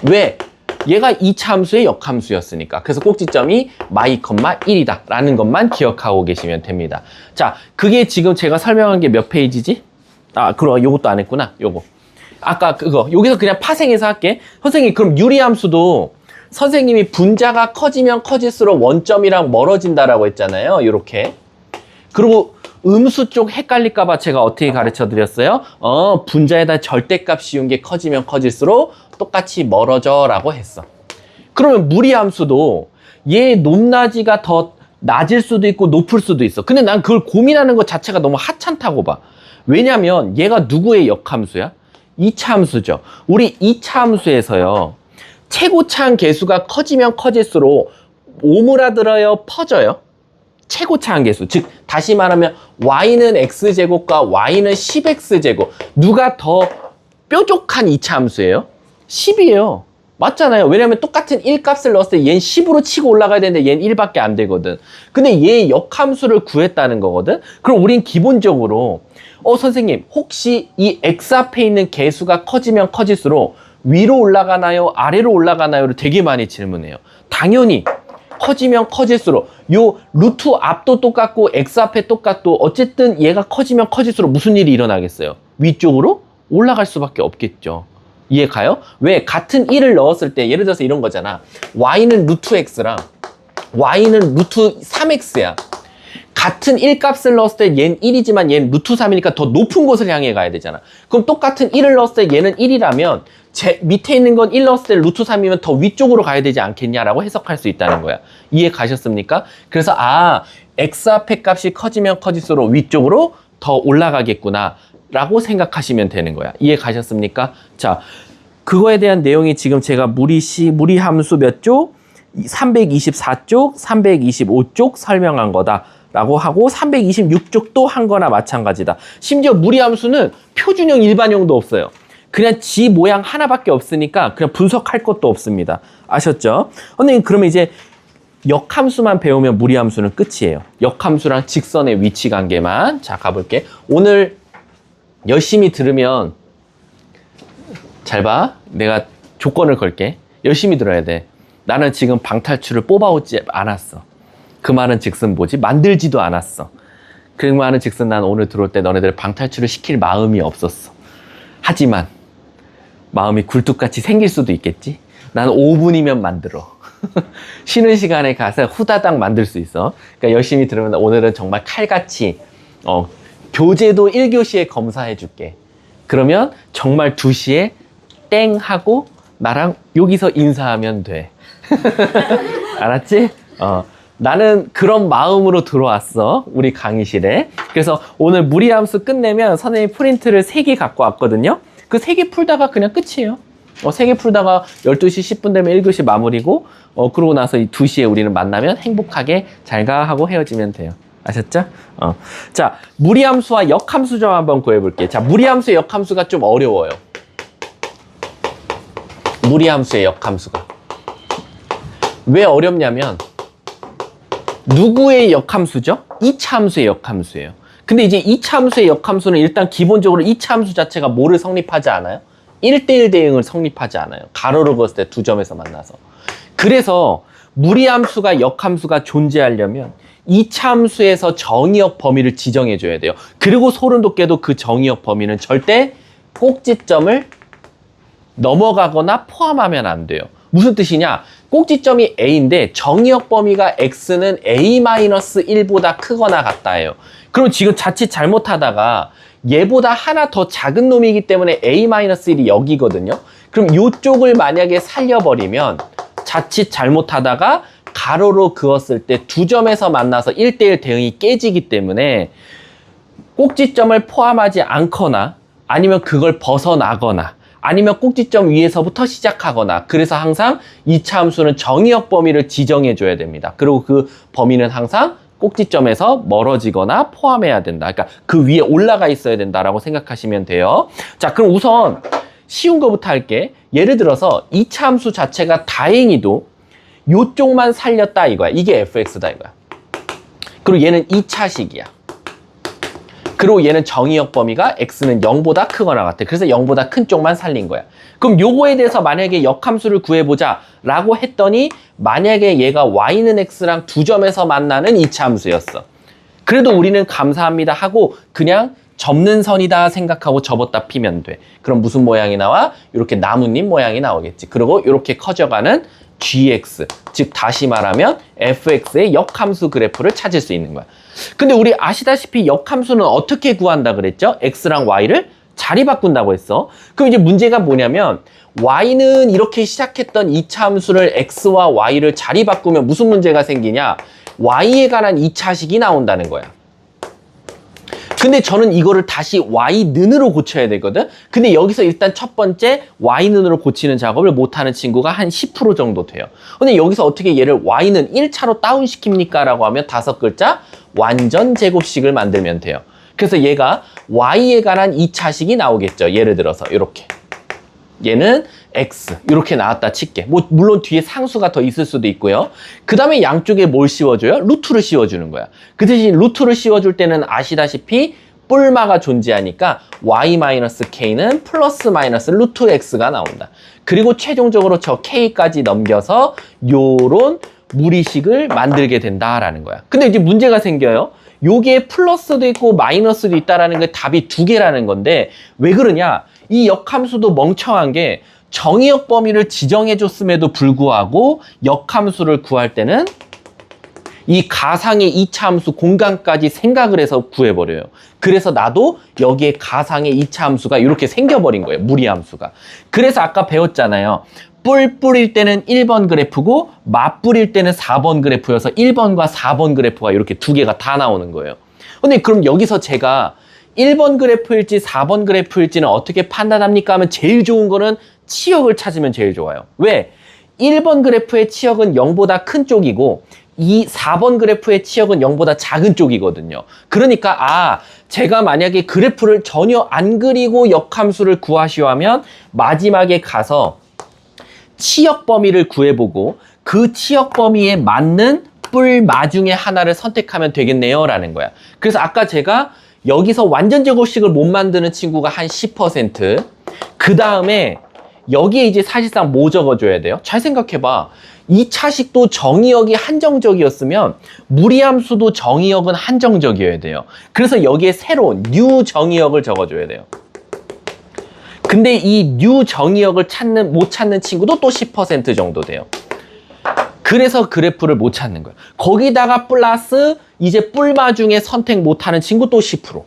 S1: 왜? 얘가 2차 함수의 역함수였으니까. 그래서 꼭지점이 마이, 1이다 라는 것만 기억하고 계시면 됩니다. 자, 그게 지금 제가 설명한 게 몇 페이지지? 아, 그럼 요것도 안 했구나. 요거. 아까 그거. 여기서 그냥 파생해서 할게. 선생님, 그럼 유리함수도 선생님이 분자가 커지면 커질수록 원점이랑 멀어진다라고 했잖아요. 요렇게. 그리고 음수 쪽 헷갈릴까봐 제가 어떻게 가르쳐 드렸어요? 분자에다 절대값 씌운 게 커지면 커질수록 똑같이 멀어져 라고 했어. 그러면 무리함수도 얘 높낮이가 더 낮을 수도 있고 높을 수도 있어. 근데 난 그걸 고민하는 것 자체가 너무 하찮다고 봐. 왜냐면 얘가 누구의 역함수야? 2차 함수죠. 우리 2차 함수에서요. 최고차항 계수가 커지면 커질수록 오므라들어요, 퍼져요? 최고차항 계수. 즉 다시 말하면 y는 x제곱과 y는 10x제곱. 누가 더 뾰족한 2차 함수예요? 10이에요. 맞잖아요. 왜냐면 똑같은 1값을 넣었을 때 얘는 10으로 치고 올라가야 되는데 얘는 1밖에 안 되거든. 근데 얘의 역함수를 구했다는 거거든. 그럼 우린 기본적으로 선생님 혹시 이 x 앞에 있는 계수가 커지면 커질수록 위로 올라가나요? 아래로 올라가나요?를 되게 많이 질문해요. 당연히 커지면 커질수록 요 루트 앞도 똑같고 x 앞에 똑같고 어쨌든 얘가 커지면 커질수록 무슨 일이 일어나겠어요? 위쪽으로 올라갈 수밖에 없겠죠. 이해 가요? 왜? 같은 1을 넣었을 때 예를 들어서 이런 거잖아. y는 루트 x랑 y는 루트 3x야. 같은 1값을 넣었을 때 얘는 1이지만 얘는 루트 3이니까 더 높은 곳을 향해 가야 되잖아. 그럼 똑같은 1을 넣었을 때 얘는 1이라면 밑에 있는 건 1 넣었을 때 루트 3이면 더 위쪽으로 가야 되지 않겠냐라고 해석할 수 있다는 거야. 이해 가셨습니까? 그래서 x 앞에 값이 커지면 커질수록 위쪽으로 더 올라가겠구나 라고 생각하시면 되는 거야. 이해 가셨습니까? 자, 그거에 대한 내용이 지금 제가 무리함수 몇 쪽? 324쪽, 325쪽 설명한 거다 라고 하고 326쪽도 한 거나 마찬가지다. 심지어 무리함수는 표준형, 일반형도 없어요. 그냥 지 모양 하나밖에 없으니까 그냥 분석할 것도 없습니다. 아셨죠? 선생님, 그러면 이제 역함수만 배우면 무리함수는 끝이에요. 역함수랑 직선의 위치 관계만. 자, 가볼게. 오늘 열심히 들으면 잘 봐. 내가 조건을 걸게. 열심히 들어야 돼. 나는 지금 방탈출을 뽑아오지 않았어. 그 말은 즉슨 뭐지? 만들지도 않았어. 그 말은 즉슨 난 오늘 들어올 때 너네들 방탈출을 시킬 마음이 없었어. 하지만 마음이 굴뚝같이 생길 수도 있겠지? 난 5분이면 만들어. 쉬는 시간에 가서 후다닥 만들 수 있어. 그러니까 열심히 들으면 오늘은 정말 칼같이 교재도 1교시에 검사해 줄게. 그러면 정말 2시에 땡 하고 나랑 여기서 인사하면 돼. 알았지? 나는 그런 마음으로 들어왔어. 우리 강의실에. 그래서 오늘 무리함수 끝내면 선생님이 프린트를 3개 갖고 왔거든요. 그 3개 풀다가 그냥 끝이에요. 3개 풀다가 12시 10분 되면 1교시 마무리고 그러고 나서 2시에 우리는 만나면 행복하게 잘가 하고 헤어지면 돼요. 아셨죠? 자, 무리함수와 역함수 좀 한번 구해볼게요. 자, 무리함수의 역함수가 좀 어려워요. 무리함수의 역함수가. 왜 어렵냐면 누구의 역함수죠? 2차 함수의 역함수예요. 근데 이제 2차 함수의 역함수는 일단 기본적으로 2차 함수 자체가 뭐를 성립하지 않아요? 1대1 대응을 성립하지 않아요. 가로로 그었을 때 두 점에서 만나서. 그래서 무리함수가 역함수가 존재하려면 2차 함수에서 정의역 범위를 지정해 줘야 돼요. 그리고 소름 돋게도 그 정의역 범위는 절대 꼭지점을 넘어가거나 포함하면 안 돼요. 무슨 뜻이냐? 꼭지점이 A인데 정의역 범위가 X는 A-1보다 크거나 같다예요. 그럼 지금 자칫 잘못하다가 얘보다 하나 더 작은 놈이기 때문에 A-1이 여기거든요. 그럼 이쪽을 만약에 살려버리면 자칫 잘못하다가 가로로 그었을 때 두 점에서 만나서 1대1 대응이 깨지기 때문에 꼭지점을 포함하지 않거나 아니면 그걸 벗어나거나 아니면 꼭지점 위에서부터 시작하거나 그래서 항상 2차 함수는 정의역 범위를 지정해 줘야 됩니다. 그리고 그 범위는 항상 꼭지점에서 멀어지거나 포함해야 된다. 그러니까 그 위에 올라가 있어야 된다라고 생각하시면 돼요. 자, 그럼 우선 쉬운 거부터 할게. 예를 들어서 2차 함수 자체가 다행히도 요쪽만 살렸다 이거야. 이게 fx다 이거야. 그리고 얘는 2차식이야. 그리고 얘는 정의역 범위가 x는 0보다 크거나 같아. 그래서 0보다 큰 쪽만 살린 거야. 그럼 요거에 대해서 만약에 역함수를 구해보자 라고 했더니 만약에 얘가 y는 x랑 두 점에서 만나는 2차 함수였어. 그래도 우리는 감사합니다 하고 그냥 접는 선이다 생각하고 접었다 피면 돼. 그럼 무슨 모양이 나와? 이렇게 나뭇잎 모양이 나오겠지. 그리고 이렇게 커져가는 gx, 즉 다시 말하면 fx의 역함수 그래프를 찾을 수 있는 거야. 근데 우리 아시다시피 역함수는 어떻게 구한다 그랬죠? x랑 y를 자리 바꾼다고 했어. 그럼 이제 문제가 뭐냐면 y는 이렇게 시작했던 2차 함수를 x와 y를 자리 바꾸면 무슨 문제가 생기냐? y에 관한 2차식이 나온다는 거야. 근데 저는 이거를 다시 y는으로 고쳐야 되거든. 근데 여기서 일단 첫 번째 y는으로 고치는 작업을 못하는 친구가 한 10% 정도 돼요. 근데 여기서 어떻게 얘를 y는 1차로 다운시킵니까? 라고 하면 5글자 완전 제곱식을 만들면 돼요. 그래서 얘가 y에 관한 2차식이 나오겠죠. 예를 들어서 이렇게 얘는 x 이렇게 나왔다 칠게. 뭐 물론 뒤에 상수가 더 있을 수도 있고요. 그 다음에 양쪽에 뭘 씌워줘요? 루트를 씌워주는 거야. 그 대신 루트를 씌워줄 때는 아시다시피 뿔마가 존재하니까 y-k는 플러스 마이너스 루트 x가 나온다. 그리고 최종적으로 저 k까지 넘겨서 요런 무리식을 만들게 된다라는 거야. 근데 이제 문제가 생겨요. 요게 플러스도 있고 마이너스도 있다라는 게 답이 2개라는 건데 왜 그러냐? 이 역함수도 멍청한 게 정의역 범위를 지정해 줬음에도 불구하고 역함수를 구할 때는 이 가상의 2차 함수 공간까지 생각을 해서 구해버려요. 그래서 나도 여기에 가상의 2차 함수가 이렇게 생겨버린 거예요. 무리함수가. 그래서 아까 배웠잖아요. 뿔 뿌릴 때는 1번 그래프고 맛 뿌릴 때는 4번 그래프여서 1번과 4번 그래프가 이렇게 2개가 다 나오는 거예요. 근데 그럼 여기서 제가 1번 그래프일지 4번 그래프일지는 어떻게 판단합니까? 하면 제일 좋은 거는 치역을 찾으면 제일 좋아요. 왜? 1번 그래프의 치역은 0보다 큰 쪽이고 이 4번 그래프의 치역은 0보다 작은 쪽이거든요. 그러니까 제가 만약에 그래프를 전혀 안 그리고 역함수를 구하시오 하면 마지막에 가서 치역 범위를 구해보고 그 치역 범위에 맞는 뿔마 중에 하나를 선택하면 되겠네요 라는 거야. 그래서 아까 제가 여기서 완전 제곱식을 못 만드는 친구가 한 10%, 그 다음에 여기에 이제 사실상 뭐 적어줘야 돼요? 잘 생각해봐. 2차식도 정의역이 한정적이었으면 무리함수도 정의역은 한정적이어야 돼요. 그래서 여기에 새로운 new 정의역을 적어줘야 돼요. 근데 이 new 정의역을 못 찾는 친구도 또 10% 정도 돼요. 그래서 그래프를 못 찾는 거예요. 거기다가 플러스 이제 뿔마 중에 선택 못하는 친구 또 10%.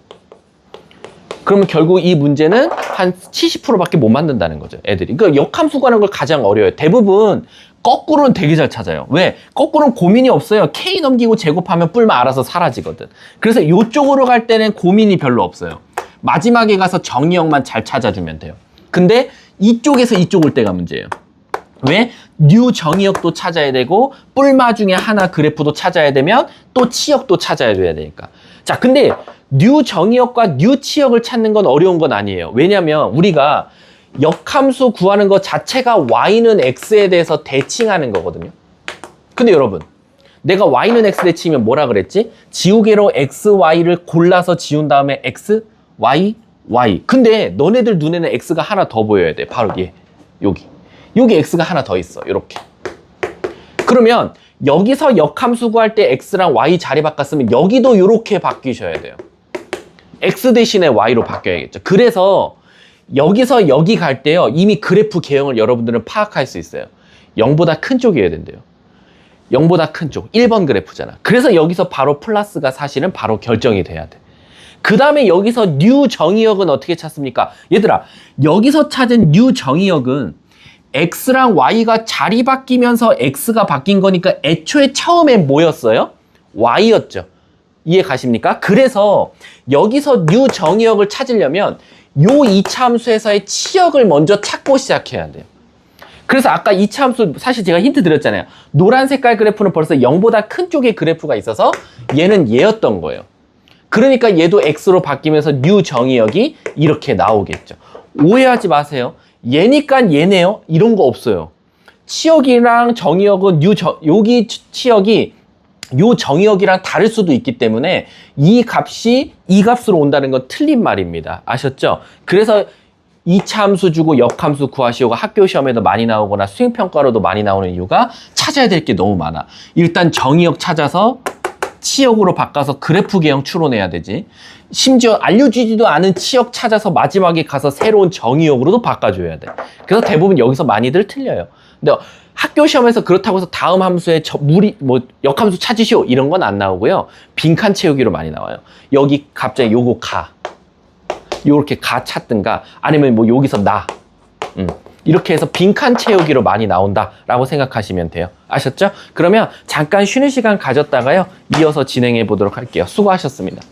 S1: 그러면 결국 이 문제는 한 70%밖에 못 만든다는 거죠, 애들이. 그러니까 역함수 구하는 걸 가장 어려워요. 대부분 거꾸로는 되게 잘 찾아요. 왜? 거꾸로는 고민이 없어요. K 넘기고 제곱하면 뿔마 알아서 사라지거든. 그래서 이쪽으로 갈 때는 고민이 별로 없어요. 마지막에 가서 정의역만 잘 찾아주면 돼요. 근데 이쪽에서 이쪽 올 때가 문제예요. 왜? 뉴 정의역도 찾아야 되고 뿔마 중에 하나 그래프도 찾아야 되면 또 치역도 찾아야 돼야 되니까. 자, 근데 뉴 정의역과 뉴 치역을 찾는 건 어려운 건 아니에요. 왜냐면 우리가 역함수 구하는 것 자체가 y는 x에 대해서 대칭하는 거거든요. 근데 여러분, 내가 y는 x 대칭이면 뭐라 그랬지? 지우개로 x, y를 골라서 지운 다음에 x, y, y. 근데 너네들 눈에는 x가 하나 더 보여야 돼. 바로 얘, 여기 x가 하나 더 있어. 이렇게. 그러면 여기서 역함수 구할 때 x랑 y 자리 바꿨으면 여기도 이렇게 바뀌셔야 돼요. x 대신에 y로 바뀌어야겠죠. 그래서 여기서 여기 갈 때요, 이미 그래프 개형을 여러분들은 파악할 수 있어요. 0보다 큰 쪽이어야 된대요. 0보다 큰 쪽, 1번 그래프잖아. 그래서 여기서 바로 플러스가 사실은 바로 결정이 돼야 돼. 그 다음에 여기서 new 정의역은 어떻게 찾습니까? 얘들아, 여기서 찾은 new 정의역은 x랑 y가 자리 바뀌면서 x가 바뀐 거니까 애초에 처음엔 뭐였어요? y였죠. 이해 가십니까? 그래서 여기서 new 정의역을 찾으려면 요 2차 함수에서의 치역을 먼저 찾고 시작해야 돼요. 그래서 아까 2차 함수 사실 제가 힌트 드렸잖아요. 노란 색깔 그래프는 벌써 0보다 큰 쪽에 그래프가 있어서 얘는 얘였던 거예요. 그러니까 얘도 x로 바뀌면서 뉴 정의역이 이렇게 나오겠죠. 오해하지 마세요. 얘니까 얘네요. 이런 거 없어요. 치역이랑 정의역은 여기 치역이 요 정의역이랑 다를 수도 있기 때문에 이 값이 이 값으로 온다는 건 틀린 말입니다. 아셨죠? 그래서 2차 함수 주고 역함수 구하시오가 학교 시험에도 많이 나오거나 수행평가로도 많이 나오는 이유가 찾아야 될 게 너무 많아. 일단 정의역 찾아서 치역으로 바꿔서 그래프 개형 추론해야 되지. 심지어 알려주지도 않은 치역 찾아서 마지막에 가서 새로운 정의역으로도 바꿔줘야 돼. 그래서 대부분 여기서 많이들 틀려요. 근데 학교 시험에서 그렇다고 해서 다음 함수에 역함수 찾으시오 이런 건 안 나오고요. 빈칸 채우기로 많이 나와요. 여기 갑자기 요거 요렇게 가 찾든가 아니면 뭐 여기서 이렇게 해서 빈칸 채우기로 많이 나온다라고 생각하시면 돼요. 아셨죠? 그러면 잠깐 쉬는 시간 가졌다가요. 이어서 진행해 보도록 할게요. 수고하셨습니다.